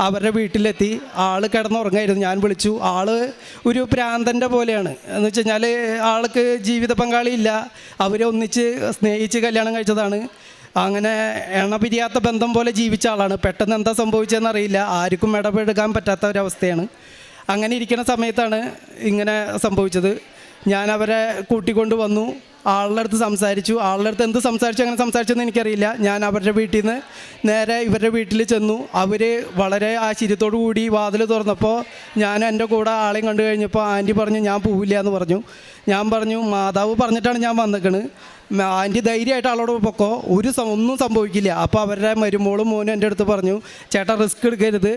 അവരുടെ വീട്ടിലെത്തി. ആൾ കിടന്നുറങ്ങായിരുന്നു. ഞാൻ വിളിച്ചു. ആൾ ഒരു പ്രാന്തൻ്റെ പോലെയാണ്. എന്ന് വെച്ച് കഴിഞ്ഞാൽ ആൾക്ക് ജീവിത പങ്കാളിയില്ല. അവരെ ഒന്നിച്ച് സ്നേഹിച്ച് കല്യാണം കഴിച്ചതാണ്. അങ്ങനെ എണപിരിയാത്ത ബന്ധം പോലെ ജീവിച്ച ആളാണ്. പെട്ടെന്ന് എന്താ സംഭവിച്ചതെന്നറിയില്ല. ആർക്കും ഇടപെടുക്കാൻ പറ്റാത്ത ഒരവസ്ഥയാണ്. അങ്ങനെ ഇരിക്കുന്ന സമയത്താണ് ഇങ്ങനെ സംഭവിച്ചത്. ഞാൻ അവരെ കൂട്ടിക്കൊണ്ട് വന്നു. ആളുടെ അടുത്ത് സംസാരിച്ചു. ആളുടെ അടുത്ത് എന്ത് സംസാരിച്ചു, അങ്ങനെ സംസാരിച്ചെന്ന് എനിക്കറിയില്ല. ഞാൻ അവരുടെ വീട്ടിൽ നിന്ന് നേരെ ഇവരുടെ വീട്ടിൽ ചെന്നു. അവർ വളരെ ആശ്ചര്യത്തോടു കൂടി വാതിൽ തുറന്നപ്പോൾ ഞാൻ എൻ്റെ കൂടെ ആളെയും കണ്ടു കഴിഞ്ഞപ്പോൾ ആൻറ്റി പറഞ്ഞു, ഞാൻ പോവില്ല എന്ന് പറഞ്ഞു. ഞാൻ പറഞ്ഞു, മാതാവ് പറഞ്ഞിട്ടാണ് ഞാൻ വന്നിക്കണ്, ആൻറ്റി ധൈര്യമായിട്ട് ആളോട് പൊക്കോ, ഒന്നും സംഭവിക്കില്ല. അപ്പോൾ അവരുടെ മരുമോളും മോനും എൻ്റെ അടുത്ത് പറഞ്ഞു, ചേട്ടാ റിസ്ക് എടുക്കരുത്,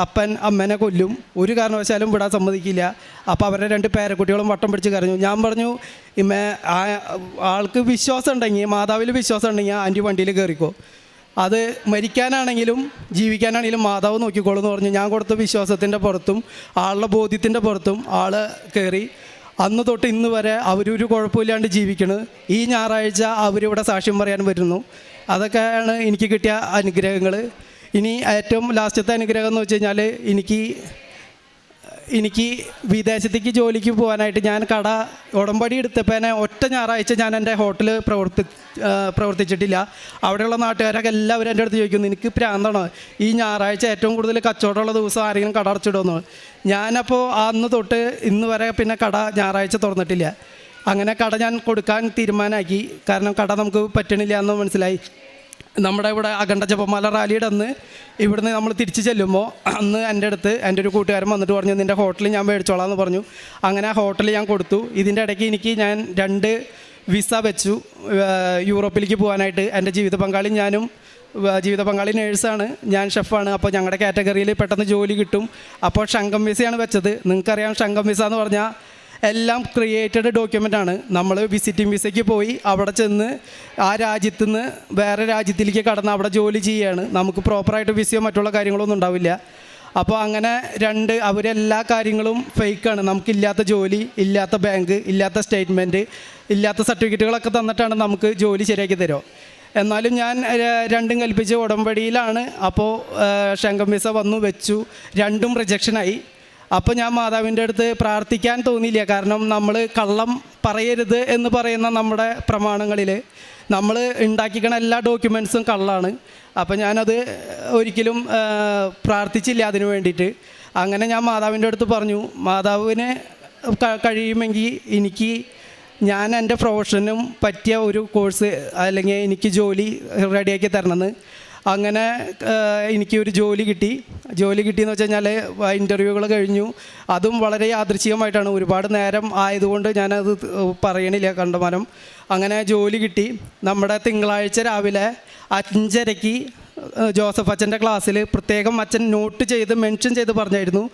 അപ്പൻ അമ്മേനെ കൊല്ലും, ഒരു കാരണവശാലും വിടാൻ സമ്മതിക്കില്ല. അപ്പോൾ അവരുടെ 2 പേരക്കുട്ടികളും വട്ടം പിടിച്ച് കരഞ്ഞു. ഞാൻ പറഞ്ഞു, ആൾക്ക് വിശ്വാസം ഉണ്ടെങ്കിൽ, മാതാവിൽ വിശ്വാസം ഉണ്ടെങ്കിൽ ആൻറ്റി വണ്ടിയിൽ കയറിക്കോ, അത് മരിക്കാനാണെങ്കിലും ജീവിക്കാനാണെങ്കിലും മാതാവ് നോക്കിക്കോളൂ എന്ന് പറഞ്ഞു. ഞാൻ കൊടുത്ത വിശ്വാസത്തിൻ്റെ പുറത്തും ആളുടെ ബോധ്യത്തിൻ്റെ പുറത്തും ആൾ കയറി. അന്ന് തൊട്ട് ഇന്ന് വരെ അവരൊരു കുഴപ്പമില്ലാണ്ട് ജീവിക്കണ്. ഈ ഞായറാഴ്ച അവരിവിടെ സാക്ഷ്യം പറയാൻ വരുന്നു. അതൊക്കെയാണ് എനിക്ക് കിട്ടിയ അനുഗ്രഹങ്ങൾ. ഇനി ഏറ്റവും ലാസ്റ്റത്തെ അനുഗ്രഹം എന്ന് വെച്ച് കഴിഞ്ഞാൽ, എനിക്ക് വിദേശത്തേക്ക് ജോലിക്ക് പോകാനായിട്ട് ഞാൻ ഉടമ്പടി എടുത്തപ്പോൾ തന്നെ ഒറ്റ ഞായറാഴ്ച ഞാൻ എൻ്റെ ഹോട്ടൽ പ്രവർത്തിച്ചിട്ടില്ല. അവിടെയുള്ള നാട്ടുകാരൊക്കെ എല്ലാവരും എൻ്റെ അടുത്ത് ചോദിക്കുന്നു, നിനക്ക് പ്രാന്താണോ, ഈ ഞായറാഴ്ച ഏറ്റവും കൂടുതൽ കച്ചവടമുള്ള ദിവസം ആരെങ്കിലും കട അടച്ചിടുമെന്ന്. ഞാനപ്പോൾ അന്ന് തൊട്ട് ഇന്ന് വരെ പിന്നെ കട ഞായറാഴ്ച തുറന്നിട്ടില്ല. അങ്ങനെ കട ഞാൻ കൊടുക്കാൻ തീരുമാനമാക്കി. കാരണം കട നമുക്ക് പറ്റണില്ല എന്ന് മനസ്സിലായി. നമ്മുടെ ഇവിടെ അഖണ്ഡ ജപമാല റാലിയുടെ അന്ന് ഇവിടുന്ന് നമ്മൾ തിരിച്ച് ചെല്ലുമ്പോൾ അന്ന് എൻ്റെ അടുത്ത് എൻ്റെ ഒരു കൂട്ടുകാരൻ വന്നിട്ട് പറഞ്ഞു, നിൻ്റെ ഹോട്ടലിൽ ഞാൻ മേടിച്ചോളാം എന്ന് പറഞ്ഞു. അങ്ങനെ ആ ഹോട്ടലിൽ ഞാൻ കൊടുത്തു. ഇതിൻ്റെ ഇടയ്ക്ക് ഞാൻ 2 വിസ വെച്ചു യൂറോപ്പിലേക്ക് പോകാനായിട്ട്. എൻ്റെ ജീവിത പങ്കാളി നേഴ്സാണ്, ഞാൻ ഷെഫാണ്. അപ്പോൾ ഞങ്ങളുടെ കാറ്റഗറിയിൽ പെട്ടെന്ന് ജോലി കിട്ടും. അപ്പോൾ ഷങ്കം വിസയാണ് വെച്ചത്. നിങ്ങൾക്കറിയാം ഷങ്കം വിസ എന്ന് പറഞ്ഞാൽ എല്ലാം ക്രിയേറ്റഡ് ഡോക്യുമെൻ്റാണ്. നമ്മൾ വിസിറ്റിംഗ് വിസയ്ക്ക് പോയി അവിടെ ചെന്ന് ആ രാജ്യത്തു നിന്ന് വേറെ രാജ്യത്തിലേക്ക് കടന്ന് അവിടെ ജോലി ചെയ്യുകയാണ്. നമുക്ക് പ്രോപ്പറായിട്ട് വിസയോ മറ്റുള്ള കാര്യങ്ങളൊന്നും ഉണ്ടാവില്ല. അപ്പോൾ അങ്ങനെ അവരെല്ലാ കാര്യങ്ങളും ഫേക്കാണ്. നമുക്കില്ലാത്ത ജോലി, ഇല്ലാത്ത ബാങ്ക്, ഇല്ലാത്ത സ്റ്റേറ്റ്മെൻറ്റ്, ഇല്ലാത്ത സർട്ടിഫിക്കറ്റുകളൊക്കെ തന്നിട്ടാണ് നമുക്ക് ജോലി ശരിയാക്കി തരുമോ. എന്നാലും ഞാൻ 2 കൽപ്പിച്ച് ഉടമ്പടിയിലാണ്. അപ്പോൾ ഷങ്കം വിസ വന്നു വെച്ചു. 2 റിജക്ഷനായി. അപ്പോൾ ഞാൻ മാതാവിൻ്റെ അടുത്ത് പ്രാർത്ഥിക്കാൻ തോന്നിയില്ല. കാരണം നമ്മൾ കള്ളം പറയരുത് എന്ന് പറയുന്ന നമ്മുടെ പ്രമാണങ്ങളിൽ നമ്മൾ ഉണ്ടാക്കിക്കണ എല്ലാ ഡോക്യുമെൻറ്റ്സും കള്ളാണ്. അപ്പോൾ ഞാനത് ഒരിക്കലും പ്രാർത്ഥിച്ചില്ല അതിനു വേണ്ടിയിട്ട്. അങ്ങനെ ഞാൻ മാതാവിൻ്റെ അടുത്ത് പറഞ്ഞു, മാതാവിന് കഴിയുമെങ്കിൽ എനിക്ക് ഞാൻ എൻ്റെ പ്രൊഫഷനും പറ്റിയ ഒരു കോഴ്സ് അല്ലെങ്കിൽ എനിക്ക് ജോലി റെഡിയാക്കി തരണമെന്ന്. അങ്ങനെ എനിക്ക് ഒരു ജോലി കിട്ടിയെന്ന് വെച്ച് കഴിഞ്ഞാൽ ഇൻ്റർവ്യൂകൾ കഴിഞ്ഞു. അതും വളരെ യാദൃച്ഛികമായിട്ടാണ്, ഒരുപാട് നേരം ആയതുകൊണ്ട് ഞാനത് പറയണില്ല കണ്ടമാനം. അങ്ങനെ ജോലി കിട്ടി. നമ്മുടെ തിങ്കളാഴ്ച രാവിലെ 5:30 ജോസഫ് അച്ഛൻ്റെ ക്ലാസ്സിൽ പ്രത്യേകം അച്ഛൻ നോട്ട് ചെയ്ത് മെൻഷൻ ചെയ്ത് പറഞ്ഞായിരുന്നു,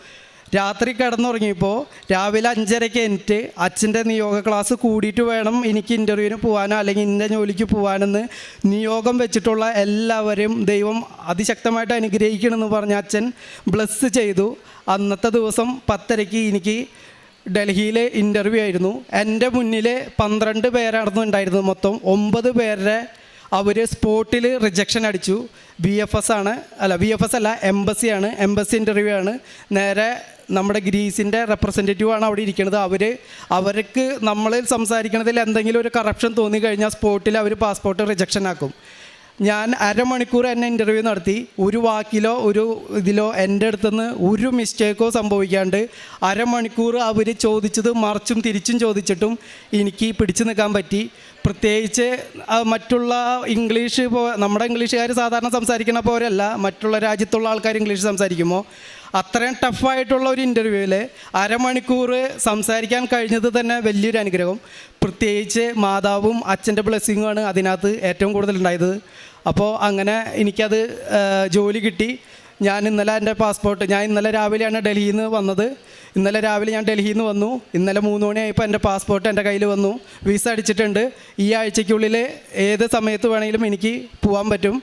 രാത്രി കിടന്നുറങ്ങിയപ്പോൾ രാവിലെ 5:30 എനിക്ക് അച്ഛൻ്റെ നിയോഗ ക്ലാസ് കൂടിയിട്ട് വേണം എനിക്ക് ഇൻ്റർവ്യൂവിന് പോകാനോ അല്ലെങ്കിൽ ഇന്ന ജോലിക്ക് പോകാനെന്ന് നിയോഗം വെച്ചിട്ടുള്ള എല്ലാവരെയും ദൈവം അതിശക്തമായിട്ട് അനുഗ്രഹിക്കണമെന്ന് പറഞ്ഞ് അച്ഛൻ ബ്ലെസ് ചെയ്തു. അന്നത്തെ ദിവസം 10:30 എനിക്ക് ഡൽഹിയിൽ ഇൻ്റർവ്യൂ ആയിരുന്നു. എൻ്റെ മുന്നിൽ 12 പേരായിരുന്നു ഉണ്ടായിരുന്നത്. മൊത്തം 9 പേരുടെ അവർ സ്പോട്ടിൽ റിജക്ഷൻ അടിച്ചു. VFS അല്ല, എംബസിയാണ്. എംബസി ഇൻ്റർവ്യൂ ആണ്. നേരെ നമ്മുടെ ഗ്രീസിൻ്റെ റെപ്രസെൻറ്റേറ്റീവാണ് അവിടെ ഇരിക്കുന്നത്. അവർക്ക് നമ്മൾ സംസാരിക്കുന്നതിൽ എന്തെങ്കിലും ഒരു കറപ്ഷൻ തോന്നിക്കഴിഞ്ഞാൽ സ്പോട്ടിൽ അവർ പാസ്പോർട്ട് റിജക്ഷൻ ആക്കും. ഞാൻ അരമണിക്കൂർ എന്നെ ഇൻ്റർവ്യൂ നടത്തി. ഒരു വാക്കിലോ ഒരു ഇതിലോ എൻ്റെ അടുത്തുനിന്ന് ഒരു മിസ്റ്റേക്കോ സംഭവിക്കാണ്ട് അരമണിക്കൂർ അവർ ചോദിച്ചത് മറിച്ചും തിരിച്ചും ചോദിച്ചിട്ടും എനിക്ക് പിടിച്ചു നിൽക്കാൻ പറ്റി. പ്രത്യേകിച്ച് മറ്റുള്ള ഇംഗ്ലീഷ് നമ്മുടെ ഇംഗ്ലീഷുകാർ സാധാരണ സംസാരിക്കണ പോലെയല്ല മറ്റുള്ള രാജ്യത്തുള്ള ആൾക്കാർ ഇംഗ്ലീഷ് സംസാരിക്കുമ്പോൾ അത്രയും ടഫായിട്ടുള്ള ഒരു ഇൻ്റർവ്യൂവിൽ അരമണിക്കൂർ സംസാരിക്കാൻ കഴിഞ്ഞത് തന്നെ വലിയൊരു അനുഗ്രഹം. പ്രത്യേകിച്ച് മാതാവും അച്ഛൻ്റെ ബ്ലെസ്സിങ്ങുമാണ് അതിനകത്ത് ഏറ്റവും കൂടുതലുണ്ടായത്. അപ്പോൾ അങ്ങനെ എനിക്കത് ജോലി കിട്ടി. ഞാൻ ഇന്നലെ രാവിലെയാണ് ഡൽഹിയിൽ നിന്ന് വന്നത്. ഇന്നലെ രാവിലെ ഞാൻ ഡൽഹിയിൽ നിന്ന് വന്നു. ഇന്നലെ 3 മണിയായപ്പോൾ എൻ്റെ പാസ്പോർട്ട് എൻ്റെ കയ്യിൽ വന്നു. വിസ അടിച്ചിട്ടുണ്ട്. ഈ ആഴ്ചയ്ക്കുള്ളിൽ ഏത് സമയത്ത് വേണമെങ്കിലും എനിക്ക് പോകാൻ പറ്റും.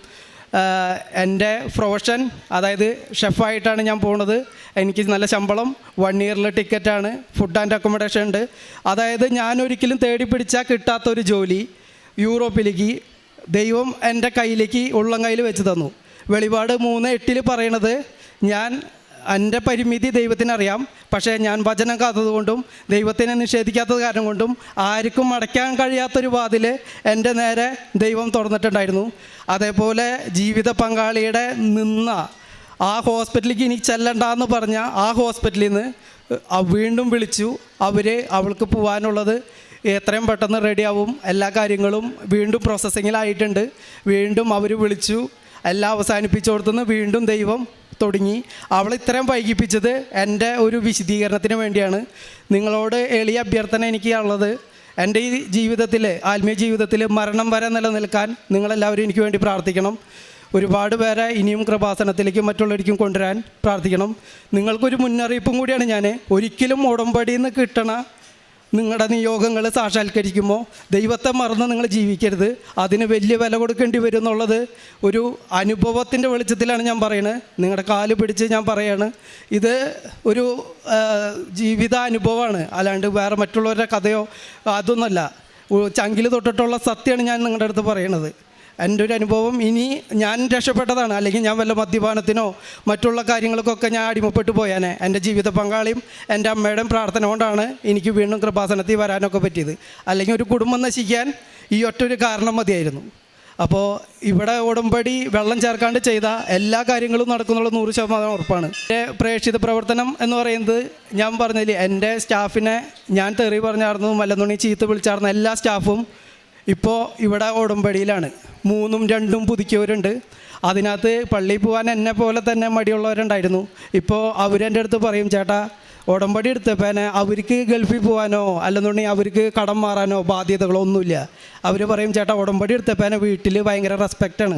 എൻ്റെ പ്രൊഫഷൻ അതായത് ഷെഫായിട്ടാണ് ഞാൻ പോകുന്നത്. എനിക്ക് നല്ല ശമ്പളം, 1 ഇയറിലെ ടിക്കറ്റാണ്, ഫുഡ് ആൻഡ് അക്കോമഡേഷൻ ഉണ്ട്. അതായത് ഞാൻ ഒരിക്കലും തേടി പിടിച്ചാൽ കിട്ടാത്തൊരു ജോലി യൂറോപ്പിലേക്ക് ദൈവം എൻ്റെ കയ്യിലേക്ക് ഉള്ളം കയ്യിൽ വെച്ച് തന്നു. വെളിപാട് 3:8 പറയണത്, ഞാൻ എൻ്റെ പരിമിതി ദൈവത്തിനറിയാം, പക്ഷേ ഞാൻ വചനം കാത്തതുകൊണ്ടും ദൈവത്തിനെ നിഷേധിക്കാത്തത് കാരണം കൊണ്ടും ആർക്കും അടയ്ക്കാൻ കഴിയാത്തൊരു വാതിൽ എൻ്റെ നേരെ ദൈവം തുറന്നിട്ടുണ്ടായിരുന്നു. അതേപോലെ ജീവിത പങ്കാളിയുടെ നിന്ന ആ ഹോസ്പിറ്റലിലേക്ക് ഇനി ചെല്ലണ്ടെന്ന് പറഞ്ഞ ആ ഹോസ്പിറ്റലിൽ നിന്ന് വീണ്ടും വിളിച്ചു. അവൾക്ക് പോകാനുള്ളത് എത്രയും പെട്ടെന്ന് റെഡിയാവും, എല്ലാ കാര്യങ്ങളും വീണ്ടും പ്രോസസ്സിങ്ങിലായിട്ടുണ്ട്. വീണ്ടും അവർ വിളിച്ചു. എല്ലാം അവസാനിപ്പിച്ചു കൊടുത്തുനിന്ന് വീണ്ടും ദൈവം തുടങ്ങി. അവൾ ഇത്രയും വൈകിപ്പിച്ചത് എൻ്റെ ഒരു വിശദീകരണത്തിന് വേണ്ടിയാണ്. നിങ്ങളോട് എളിയ അഭ്യർത്ഥന എനിക്ക് ഉള്ളത്, എൻ്റെ ഈ ജീവിതത്തിൽ, ആത്മീയ ജീവിതത്തിൽ മരണം വരെ നിലനിൽക്കാൻ നിങ്ങളെല്ലാവരും എനിക്ക് വേണ്ടി പ്രാർത്ഥിക്കണം. ഒരുപാട് പേരെ ഇനിയും കൃപാസനത്തിലേക്കും മറ്റുള്ളവർക്കും കൊണ്ടുവരാൻ പ്രാർത്ഥിക്കണം. നിങ്ങൾക്കൊരു മുന്നറിയിപ്പും കൂടിയാണ് ഞാൻ. ഒരിക്കലും ഉടമ്പടിയിൽ നിന്ന് കിട്ടണ നിങ്ങളുടെ നിയോഗങ്ങൾ സാക്ഷാത്കരിക്കുമ്പോൾ ദൈവത്തെ മറന്ന് നിങ്ങൾ ജീവിക്കരുത്. അതിന് വലിയ വില കൊടുക്കേണ്ടി വരും എന്നുള്ളത് ഒരു അനുഭവത്തിൻ്റെ വെളിച്ചത്തിലാണ് ഞാൻ പറയുന്നത്. നിങ്ങളുടെ കാല് പിടിച്ച് ഞാൻ പറയാണ്, ഇത് ഒരു ജീവിതാനുഭവമാണ്, അല്ലാണ്ട് വേറെ മറ്റുള്ളവരുടെ കഥയോ അതൊന്നുമല്ല. ചങ്കിൽ തൊട്ടിട്ടുള്ള സത്യമാണ് ഞാൻ നിങ്ങളുടെ അടുത്ത് പറയണത്. എൻ്റെ ഒരു അനുഭവം. ഇനി ഞാൻ രക്ഷപ്പെട്ടതാണ്, അല്ലെങ്കിൽ ഞാൻ വല്ല മദ്യപാനത്തിനോ മറ്റുള്ള കാര്യങ്ങൾക്കൊക്കെ ഞാൻ അടിമപ്പെട്ടു പോയാനെ. എൻ്റെ ജീവിത പങ്കാളിയും എൻ്റെ അമ്മയുടെയും പ്രാർത്ഥന കൊണ്ടാണ് എനിക്ക് വീണ്ടും കൃപാസനത്തിൽ വരാനൊക്കെ പറ്റിയത്. അല്ലെങ്കിൽ ഒരു കുടുംബം നശിക്കാൻ ഈ ഒറ്റൊരു കാരണം മതിയായിരുന്നു. അപ്പോൾ ഇവിടെ ഉടമ്പടി വെള്ളം ചേർക്കാണ്ട് ചെയ്ത എല്ലാ കാര്യങ്ങളും നടക്കുന്നുള്ള 100% ഉറപ്പാണ്. എൻ്റെ പ്രേക്ഷിത പ്രവർത്തനം എന്ന് പറയുന്നത് ഞാൻ പറഞ്ഞില്ലേ, എൻ്റെ സ്റ്റാഫിനെ ഞാൻ തെറി പറഞ്ഞായിരുന്നു, മല്ലന്നുണി ചീത്ത വിളിച്ചായിരുന്നു. എല്ലാ സ്റ്റാഫും ഇപ്പോൾ ഇവിടെ ഉടമ്പടിയിലാണ്. 3ഉം 2ഉം പുതുക്കിയവരുണ്ട്. അതിനകത്ത് പള്ളിയിൽ പോകാൻ എന്നെ പോലെ തന്നെ മടിയുള്ളവരുണ്ടായിരുന്നു. ഇപ്പോൾ അവരെൻ്റെ അടുത്ത് പറയും, ചേട്ടാ ഉടമ്പടി എടുത്തപ്പോൾ അവർക്ക് ഗൾഫിൽ പോകാനോ അല്ലെന്നുണ്ടെങ്കിൽ അവർക്ക് കടം മാറാനോ ബാധ്യതകളോ ഒന്നുമില്ല. അവർ പറയും, ചേട്ടാ ഉടമ്പടി എടുത്തപ്പോൾ വീട്ടിൽ ഭയങ്കര റെസ്പെക്റ്റാണ്.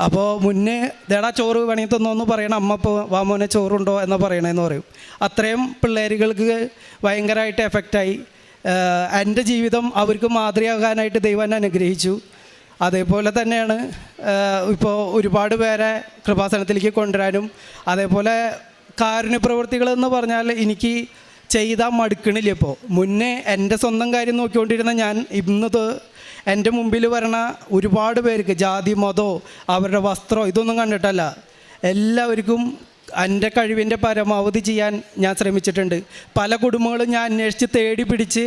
അപ്പോൾ മുന്നേ ദേടാ ചോറ് വേണമെങ്കിൽ തന്നോന്ന് പറയണം, അമ്മ ഇപ്പോൾ വാമോനെ ചോറുണ്ടോ എന്ന് പറയണമെന്ന് പറയും. അത്രയും പിള്ളേരുകൾക്ക് ഭയങ്കരമായിട്ട് എഫക്റ്റായി. എൻ്റെ ജീവിതം അവർക്ക് മാതൃകയാകാനായിട്ട് ദൈവം എന്നെ അനുഗ്രഹിച്ചു. അതേപോലെ തന്നെയാണ് ഇപ്പോൾ ഒരുപാട് പേരെ കൃപാസനത്തിലേക്ക് കൊണ്ടുവരാനും. അതേപോലെ കാരുണ്യ പ്രവൃത്തികളെന്ന് പറഞ്ഞാൽ എനിക്ക് ചെയ്താൽ മടുക്കണില്ല. ഇപ്പോൾ മുന്നേ എൻ്റെ സ്വന്തം കാര്യം നോക്കിക്കൊണ്ടിരുന്ന ഞാൻ ഇന്നത് എൻ്റെ മുമ്പിൽ വരണ ഒരുപാട് പേർക്ക് ജാതി മതമോ അവരുടെ വസ്ത്രമോ ഇതൊന്നും കണ്ടിട്ടല്ല, എല്ലാവർക്കും എൻ്റെ കഴിവിൻ്റെ പരമാവധി ചെയ്യാൻ ഞാൻ ശ്രമിച്ചിട്ടുണ്ട്. പല കുടുംബങ്ങളും ഞാൻ അന്വേഷിച്ച് തേടി പിടിച്ച്,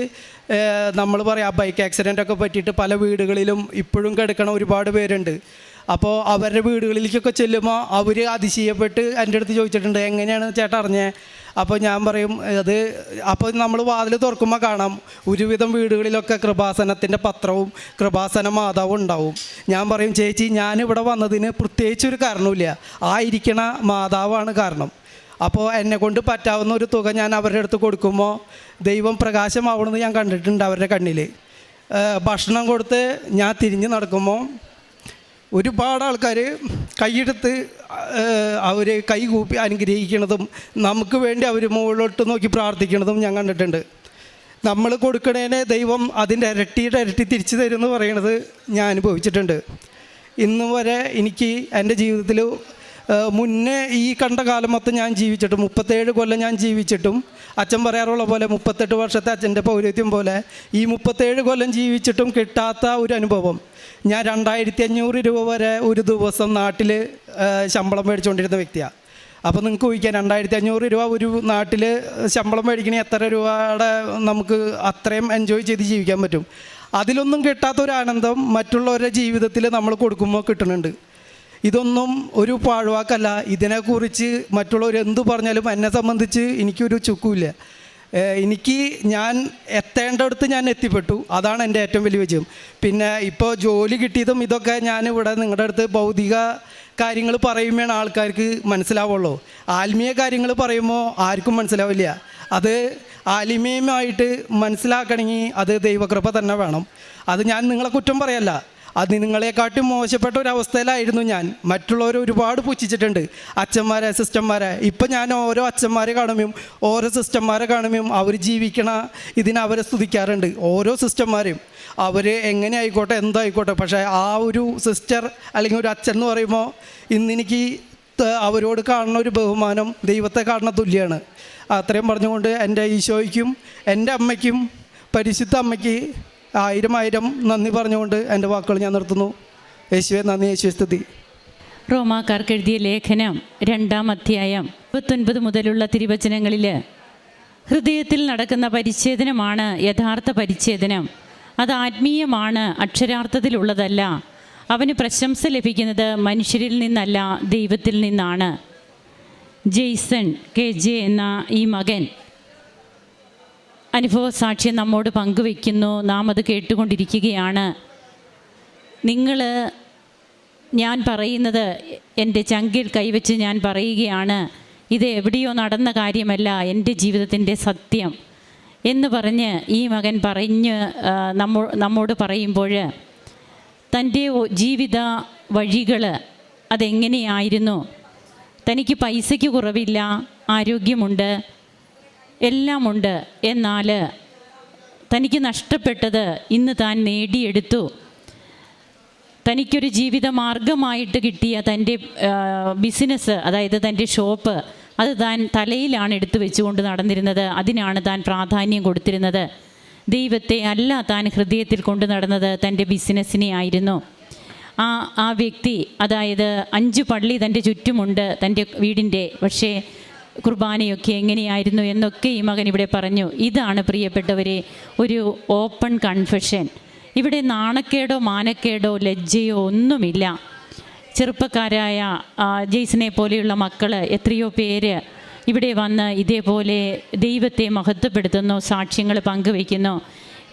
നമ്മൾ പറയാം ബൈക്ക് ആക്സിഡൻ്റൊക്കെ പറ്റിയിട്ട് പല വീടുകളിലും ഇപ്പോഴും കിടക്കണ ഒരുപാട് പേരുണ്ട്. അപ്പോൾ അവരുടെ വീടുകളിലേക്കൊക്കെ ചെല്ലുമ്പോൾ അവർ അതിശയപ്പെട്ട് എൻ്റെ അടുത്ത് ചോദിച്ചിട്ടുണ്ട്, എങ്ങനെയാണ് ചേട്ടാ അറിഞ്ഞേ? അപ്പോൾ ഞാൻ പറയും അപ്പോൾ നമ്മൾ വാതിൽ തുറക്കുമ്പോൾ കാണാം ഒരുവിധം വീടുകളിലൊക്കെ കൃപാസനത്തിൻ്റെ പത്രവും കൃപാസന മാതാവും ഉണ്ടാവും. ഞാൻ പറയും, ചേച്ചി ഞാനിവിടെ വന്നതിന് പ്രത്യേകിച്ചൊരു കാരണമില്ല, ആ ഇരിക്കണ മാതാവാണ് കാരണം. അപ്പോൾ എന്നെക്കൊണ്ട് പറ്റാവുന്ന ഒരു തുക ഞാൻ അവരുടെ അടുത്ത് കൊടുക്കുമ്പോൾ ദൈവം പ്രകാശമാവണമെന്ന് ഞാൻ കണ്ടിട്ടുണ്ട് അവരുടെ കണ്ണിൽ. ഭക്ഷണം കൊടുത്ത് ഞാൻ തിരിഞ്ഞ് നടക്കുമ്പോൾ ഒരുപാട് ആൾക്കാർ കൈയെടുത്ത് അവർ കൈകൂപ്പി അനുഗ്രഹിക്കുന്നതും നമുക്ക് വേണ്ടി അവർ മുകളിലോട്ട് നോക്കി പ്രാർത്ഥിക്കുന്നതും ഞാൻ കണ്ടിട്ടുണ്ട്. നമ്മൾ കൊടുക്കണേനെ ദൈവം അതിൻ്റെ ഇരട്ടി തിരിച്ചു തരുമെന്ന് പറയണത് ഞാൻ അനുഭവിച്ചിട്ടുണ്ട്. ഇന്ന് വരെ എനിക്ക് എൻ്റെ ജീവിതത്തിൽ മുന്നേ ഈ കണ്ട കാലം മൊത്തം ഞാൻ ജീവിച്ചിട്ടും 37 കൊല്ലം ഞാൻ ജീവിച്ചിട്ടും അച്ഛൻ പറയാറുള്ള പോലെ 38 വർഷത്തെ അച്ഛൻ്റെ പൗരോഹിത്യം പോലെ ഈ 37 കൊല്ലം ജീവിച്ചിട്ടും കിട്ടാത്ത ഒരു അനുഭവം. ഞാൻ 2500 രൂപ വരെ ഒരു ദിവസം നാട്ടിൽ ശമ്പളം മേടിച്ചുകൊണ്ടിരുന്ന വ്യക്തിയാണ്. അപ്പോൾ നിങ്ങൾക്ക് ഊഹിക്കാം 2500 രൂപ ഒരു നാട്ടിൽ ശമ്പളം മേടിക്കണേ എത്ര രൂപയുടെ നമുക്ക് അത്രയും എൻജോയ് ചെയ്ത് ജീവിക്കാൻ പറ്റും. അതിലൊന്നും കിട്ടാത്തൊരാനന്ദം മറ്റുള്ളവരുടെ ജീവിതത്തിൽ നമ്മൾ കൊടുക്കുമ്പോൾ കിട്ടുന്നുണ്ട്. ഇതൊന്നും ഒരു പാഴ്വാക്കല്ല. ഇതിനെക്കുറിച്ച് മറ്റുള്ളവർ എന്തു പറഞ്ഞാലും എന്നെ സംബന്ധിച്ച് എനിക്കൊരു ചുക്കുമില്ല. ഞാൻ എത്തേണ്ടടുത്ത് ഞാൻ എത്തിപ്പെട്ടു. അതാണ് എൻ്റെ ഏറ്റവും വലിയ വിജയം. പിന്നെ ഇപ്പോൾ ജോലി കിട്ടിയതും ഇതൊക്കെ ഞാനിവിടെ നിങ്ങളുടെ അടുത്ത് ഭൗതിക കാര്യങ്ങൾ പറയുമ്പോഴാണ് ആൾക്കാർക്ക് മനസ്സിലാവുള്ളൂ. ആത്മീയ കാര്യങ്ങൾ പറയുമ്പോൾ ആർക്കും മനസ്സിലാവില്ല. അത് ആത്മീയമായിട്ട് മനസ്സിലാക്കണമെങ്കിൽ അത് ദൈവകൃപ തന്നെ വേണം. അത് ഞാൻ നിങ്ങളെ കുറ്റം പറയല്ല. അത് നിങ്ങളെക്കാട്ടും മോശപ്പെട്ട ഒരവസ്ഥയിലായിരുന്നു ഞാൻ. മറ്റുള്ളവർ ഒരുപാട് പുച്ഛിച്ചിട്ടുണ്ട്, അച്ഛന്മാരെ സിസ്റ്റർമാരെ. ഇപ്പം ഞാൻ ഓരോ അച്ഛന്മാരെ കാണുമ്പോൾ ഓരോ സിസ്റ്റർമാരെ കാണുമ്പോൾ അവർ ജീവിക്കണ അവരെ സ്തുതിക്കാറുണ്ട്. ഓരോ സിസ്റ്റർമാരെയും അവർ എങ്ങനെ ആയിക്കോട്ടെ എന്തായിക്കോട്ടെ. പക്ഷേ ആ ഒരു സിസ്റ്റർ അല്ലെങ്കിൽ ഒരു അച്ഛൻ എന്ന് പറയുമ്പോൾ ഇന്നെനിക്ക് അവരോട് കാണുന്ന ഒരു ബഹുമാനം ദൈവത്തെ കാണുന്ന തുല്യമാണ്. അത്രയും പറഞ്ഞുകൊണ്ട് എൻ്റെ ഈശോയ്ക്കും എൻ്റെ അമ്മയ്ക്കും പരിശുദ്ധ അമ്മയ്ക്ക് 1000 നന്ദി പറഞ്ഞുകൊണ്ട് എൻ്റെ വാക്കുകൾ ഞാൻ നിർത്തുന്നു. യേശുവേ നന്ദി, യേശുവേ സ്തുതി. റോമാക്കാർക്ക് എഴുതിയ ലേഖനം 2-ാം അധ്യായം 29 മുതലുള്ള തിരുവചനങ്ങളിൽ ഹൃദയത്തിൽ നടക്കുന്ന പരിച്ഛേദനമാണ് യഥാർത്ഥ പരിച്ഛേദനം. അത് ആത്മീയമാണ്, അക്ഷരാർത്ഥത്തിലുള്ളതല്ല. അവന് പ്രശംസ ലഭിക്കുന്നത് മനുഷ്യരിൽ നിന്നല്ല, ദൈവത്തിൽ നിന്നാണ്. ജെയ്സൺ KJ എന്ന ഈ മകൻ അനുഭവ സാക്ഷ്യം നമ്മോട് പങ്കുവയ്ക്കുന്നു. നാം അത് കേട്ടുകൊണ്ടിരിക്കുകയാണ്. ഞാൻ പറയുന്നത് എൻ്റെ ചങ്കിൽ കൈവച്ച് ഞാൻ പറയുകയാണ്, ഇത് എവിടെയോ നടന്ന കാര്യമല്ല, എൻ്റെ ജീവിതത്തിൻ്റെ സത്യം എന്ന് പറഞ്ഞ് ഈ മകൻ നമ്മോട് പറയുമ്പോൾ തൻ്റെ ജീവിത വഴികൾ അതെങ്ങനെയായിരുന്നു. തനിക്ക് പൈസയ്ക്ക് കുറവില്ല, ആരോഗ്യമുണ്ട്, എല്ലാമുണ്ട്. എന്നാൽ തനിക്ക് നഷ്ടപ്പെട്ടത് ഇന്ന് താൻ നേടിയെടുത്തു. തനിക്കൊരു ജീവിത മാർഗമായിട്ട് കിട്ടിയ തൻ്റെ ബിസിനസ്, അതായത് തൻ്റെ ഷോപ്പ്, അത് താൻ തലയിലാണ് എടുത്തു വെച്ചുകൊണ്ട് നടന്നിരുന്നത്. അതിനാണ് താൻ പ്രാധാന്യം കൊടുത്തിരുന്നത്. ദൈവത്തെ അല്ല താൻ ഹൃദയത്തിൽ കൊണ്ട് നടന്നത്, തൻ്റെ ബിസിനസ്സിനെ ആയിരുന്നു. ആ വ്യക്തി, അതായത് 5 പള്ളി തൻ്റെ ചുറ്റുമുണ്ട് തൻ്റെ വീടിൻ്റെ. പക്ഷേ കുർബാനയൊക്കെ എങ്ങനെയായിരുന്നു എന്നൊക്കെ ഈ മകൻ ഇവിടെ പറഞ്ഞു. ഇതാണ് പ്രിയപ്പെട്ടവരെ ഒരു ഓപ്പൺ കൺഫെഷൻ. ഇവിടെ നാണക്കേടോ മാനക്കേടോ ലജ്ജയോ ഒന്നുമില്ല. ചെറുപ്പക്കാരായ ജെയ്സനെ പോലെയുള്ള മക്കൾ എത്രയോ പേര് ഇവിടെ വന്ന് ഇതേപോലെ ദൈവത്തെ മഹത്വപ്പെടുത്തുന്നു, സാക്ഷ്യങ്ങൾ പങ്കുവയ്ക്കുന്നു.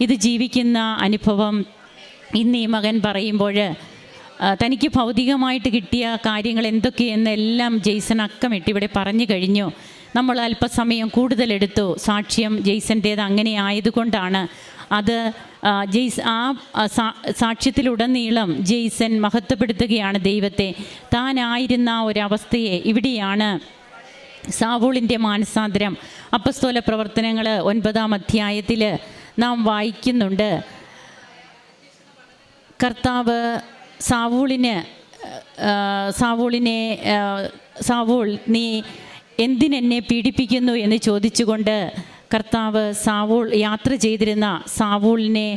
ഇത് ജീവിക്കുന്ന അനുഭവം ഇന്ന് ഈ മകൻ പറയുമ്പോൾ തനിക്ക് ഭൗതികമായിട്ട് കിട്ടിയ കാര്യങ്ങൾ എന്തൊക്കെയെന്നെല്ലാം ജെയ്സൺ അക്കമിട്ട് ഇവിടെ പറഞ്ഞു കഴിഞ്ഞു. നമ്മൾ അല്പസമയം കൂടുതലെടുത്തു. സാക്ഷ്യം ജെയ്സൻ്റേത് അങ്ങനെ ആയതുകൊണ്ടാണ്. അത് സാക്ഷ്യത്തിലുടനീളം ജെയ്സൺ മഹത്വപ്പെടുത്തുകയാണ് ദൈവത്തെ. താനായിരുന്ന ഒരവസ്ഥയെ. ഇവിടെയാണ് സാവൂളിൻ്റെ മാനസാന്തരം. അപ്പസ്തോല പ്രവർത്തനങ്ങൾ 9-ാം അധ്യായത്തിൽ നാം വായിക്കുന്നുണ്ട്. കർത്താവ് സാവൂൾ നീ എന്തിനെന്നെ പീഡിപ്പിക്കുന്നു എന്ന് ചോദിച്ചുകൊണ്ട് കർത്താവ് യാത്ര ചെയ്തിരുന്ന സാവൂളിനെ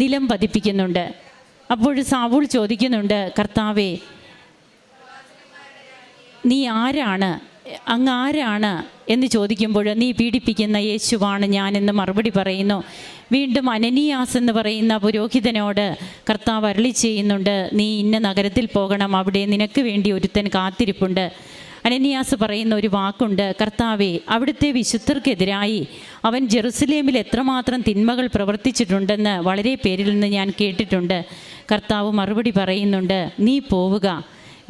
നിലം പതിപ്പിക്കുന്നുണ്ട്. അപ്പോൾ സാവൂൾ ചോദിക്കുന്നുണ്ട്, കർത്താവേ നീ ആരാണ്? അങ്ങ് ആരാണ് എന്ന് ചോദിക്കുമ്പോൾ നീ പീഡിപ്പിക്കുന്ന യേശുവാണ് ഞാനെന്ന് മറുപടി പറയുന്നു. വീണ്ടും അനനീയാസ് എന്ന് പറയുന്ന പുരോഹിതനോട് കർത്താവ് അരുളി ചെയ്യുന്നുണ്ട്, നീ ഇന്ന നഗരത്തിൽ പോകണം, അവിടെ നിനക്ക് വേണ്ടി ഒരുത്തൻ കാത്തിരിപ്പുണ്ട്. അനനീയാസ് പറയുന്ന ഒരു വാക്കുണ്ട്, കർത്താവേ, അവിടുത്തെ വിശുദ്ധർക്കെതിരായി അവൻ ജെറുസലേമിൽ എത്രമാത്രം തിന്മകൾ പ്രവർത്തിച്ചിട്ടുണ്ടെന്ന് വളരെ പേരിൽ നിന്ന് ഞാൻ കേട്ടിട്ടുണ്ട്. കർത്താവ് മറുപടി പറയുന്നുണ്ട്, നീ പോവുക,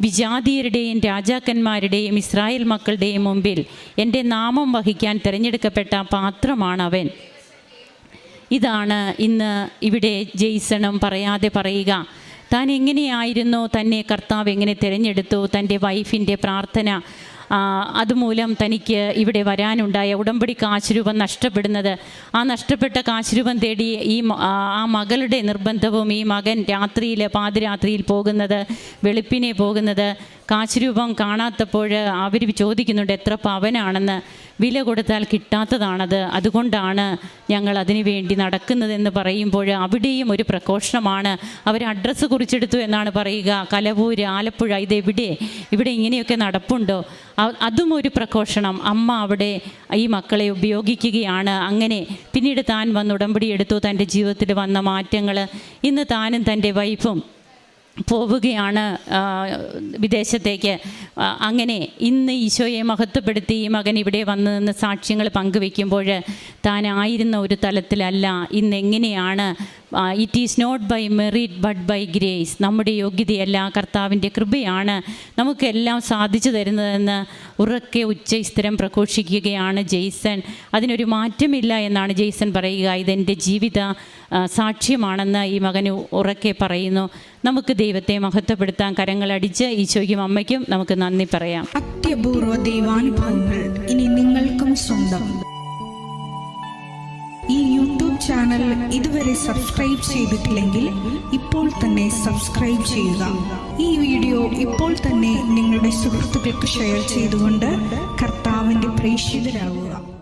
വിജാതീയരുടെയും രാജാക്കന്മാരുടെയും ഇസ്രായേൽ മക്കളുടെയും മുമ്പിൽ എൻ്റെ നാമം വഹിക്കാൻ തിരഞ്ഞെടുക്കപ്പെട്ട പാത്രമാണവൻ. ഇതാണ് ഇന്ന് ഇവിടെ ജെയ്സണും പറയാതെ പറയുക. താൻ എങ്ങനെയായിരുന്നു, തന്നെ കർത്താവ് എങ്ങനെ തിരഞ്ഞെടുത്തു, തൻ്റെ വൈഫിൻ്റെ പ്രാർത്ഥന അതുമൂലം തനിക്ക് ഇവിടെ വരാനുണ്ടായ ഉടമ്പടി കാശുരൂപം നഷ്ടപ്പെടുന്നത്, ആ നഷ്ടപ്പെട്ട കാശുരൂപം തേടി ആ മകളുടെ നിർബന്ധവും ഈ മകൻ രാത്രിയിൽ പാതിരാത്രിയിൽ പോകുന്നത്, വെളുപ്പിനെ പോകുന്നത്, കാശുരൂപം കാണാത്തപ്പോൾ അവർ ചോദിക്കുന്നുണ്ട് എത്ര പവനാണെന്ന്. വില കൊടുത്താൽ കിട്ടാത്തതാണത്, അതുകൊണ്ടാണ് ഞങ്ങൾ അതിനു വേണ്ടി നടക്കുന്നതെന്ന് പറയുമ്പോൾ അവിടെയും ഒരു പ്രഘോഷണമാണ്. അവർ അഡ്രസ്സ് കുറിച്ചെടുത്തു എന്നാണ് പറയുക, കലവൂര്, ആലപ്പുഴ, ഇതെവിടെ, ഇവിടെ ഇങ്ങനെയൊക്കെ നടപ്പുണ്ടോ? അതും ഒരു പ്രഘോഷണം. അമ്മ അവിടെ ഈ മക്കളെ ഉപയോഗിക്കുകയാണ്. അങ്ങനെ പിന്നീട് താൻ വന്ന് ഉടമ്പടി എടുത്തു. തൻ്റെ ജീവിതത്തിൽ വന്ന മാറ്റങ്ങൾ, ഇന്ന് താനും തൻ്റെ വൈഫും പോവുകയാണ് വിദേശത്തേക്ക്. അങ്ങനെ ഇന്ന് ഈശോയെ മഹത്വപ്പെടുത്തി ഈ മകൻ ഇവിടെ വന്ന് നിന്ന് സാക്ഷ്യങ്ങൾ പങ്കുവെക്കുമ്പോൾ താനായിരുന്ന ഒരു തലത്തിലല്ല. ഇന്നെങ്ങനെയാണ്? It is not by merit but by grace. നമ്മുടെ യോഗ്യതയല്ല, കർത്താവിൻ്റെ കൃപയാണ് നമുക്കെല്ലാം സാധിച്ചു തരുന്നതെന്ന് ഉറക്കെ ഉച്ചസ്ഥിരം പ്രഘോഷിക്കുകയാണ് ജെയ്സൺ. അതിനൊരു മാറ്റമില്ല എന്നാണ് ജെയ്സൺ പറയുക. ഇതെൻ്റെ ജീവിത സാക്ഷ്യമാണെന്ന് ഈ മകന് ഉറക്കെ പറയുന്നു. നമുക്ക് ദൈവത്തെ മഹത്വപ്പെടുത്താൻ കരങ്ങളടിച്ച് ഈശോയ്ക്കും അമ്മയ്ക്കും നമുക്ക് നന്ദി പറയാം. അത്യപൂർവ ദൈവാനുഭവങ്ങൾ ഇനി നിങ്ങൾക്കും സ്വന്തം. ഈ യൂട്യൂബ് ചാനൽ ഇതുവരെ സബ്സ്ക്രൈബ് ചെയ്തിട്ടില്ലെങ്കിൽ ഇപ്പോൾ തന്നെ സബ്സ്ക്രൈബ് ചെയ്യുക. ഈ വീഡിയോ ഇപ്പോൾ തന്നെ നിങ്ങളുടെ സുഹൃത്തുക്കൾക്ക് ഷെയർ ചെയ്തുകൊണ്ട് കർത്താവിൻ്റെ പ്രേക്ഷിതരാകുക.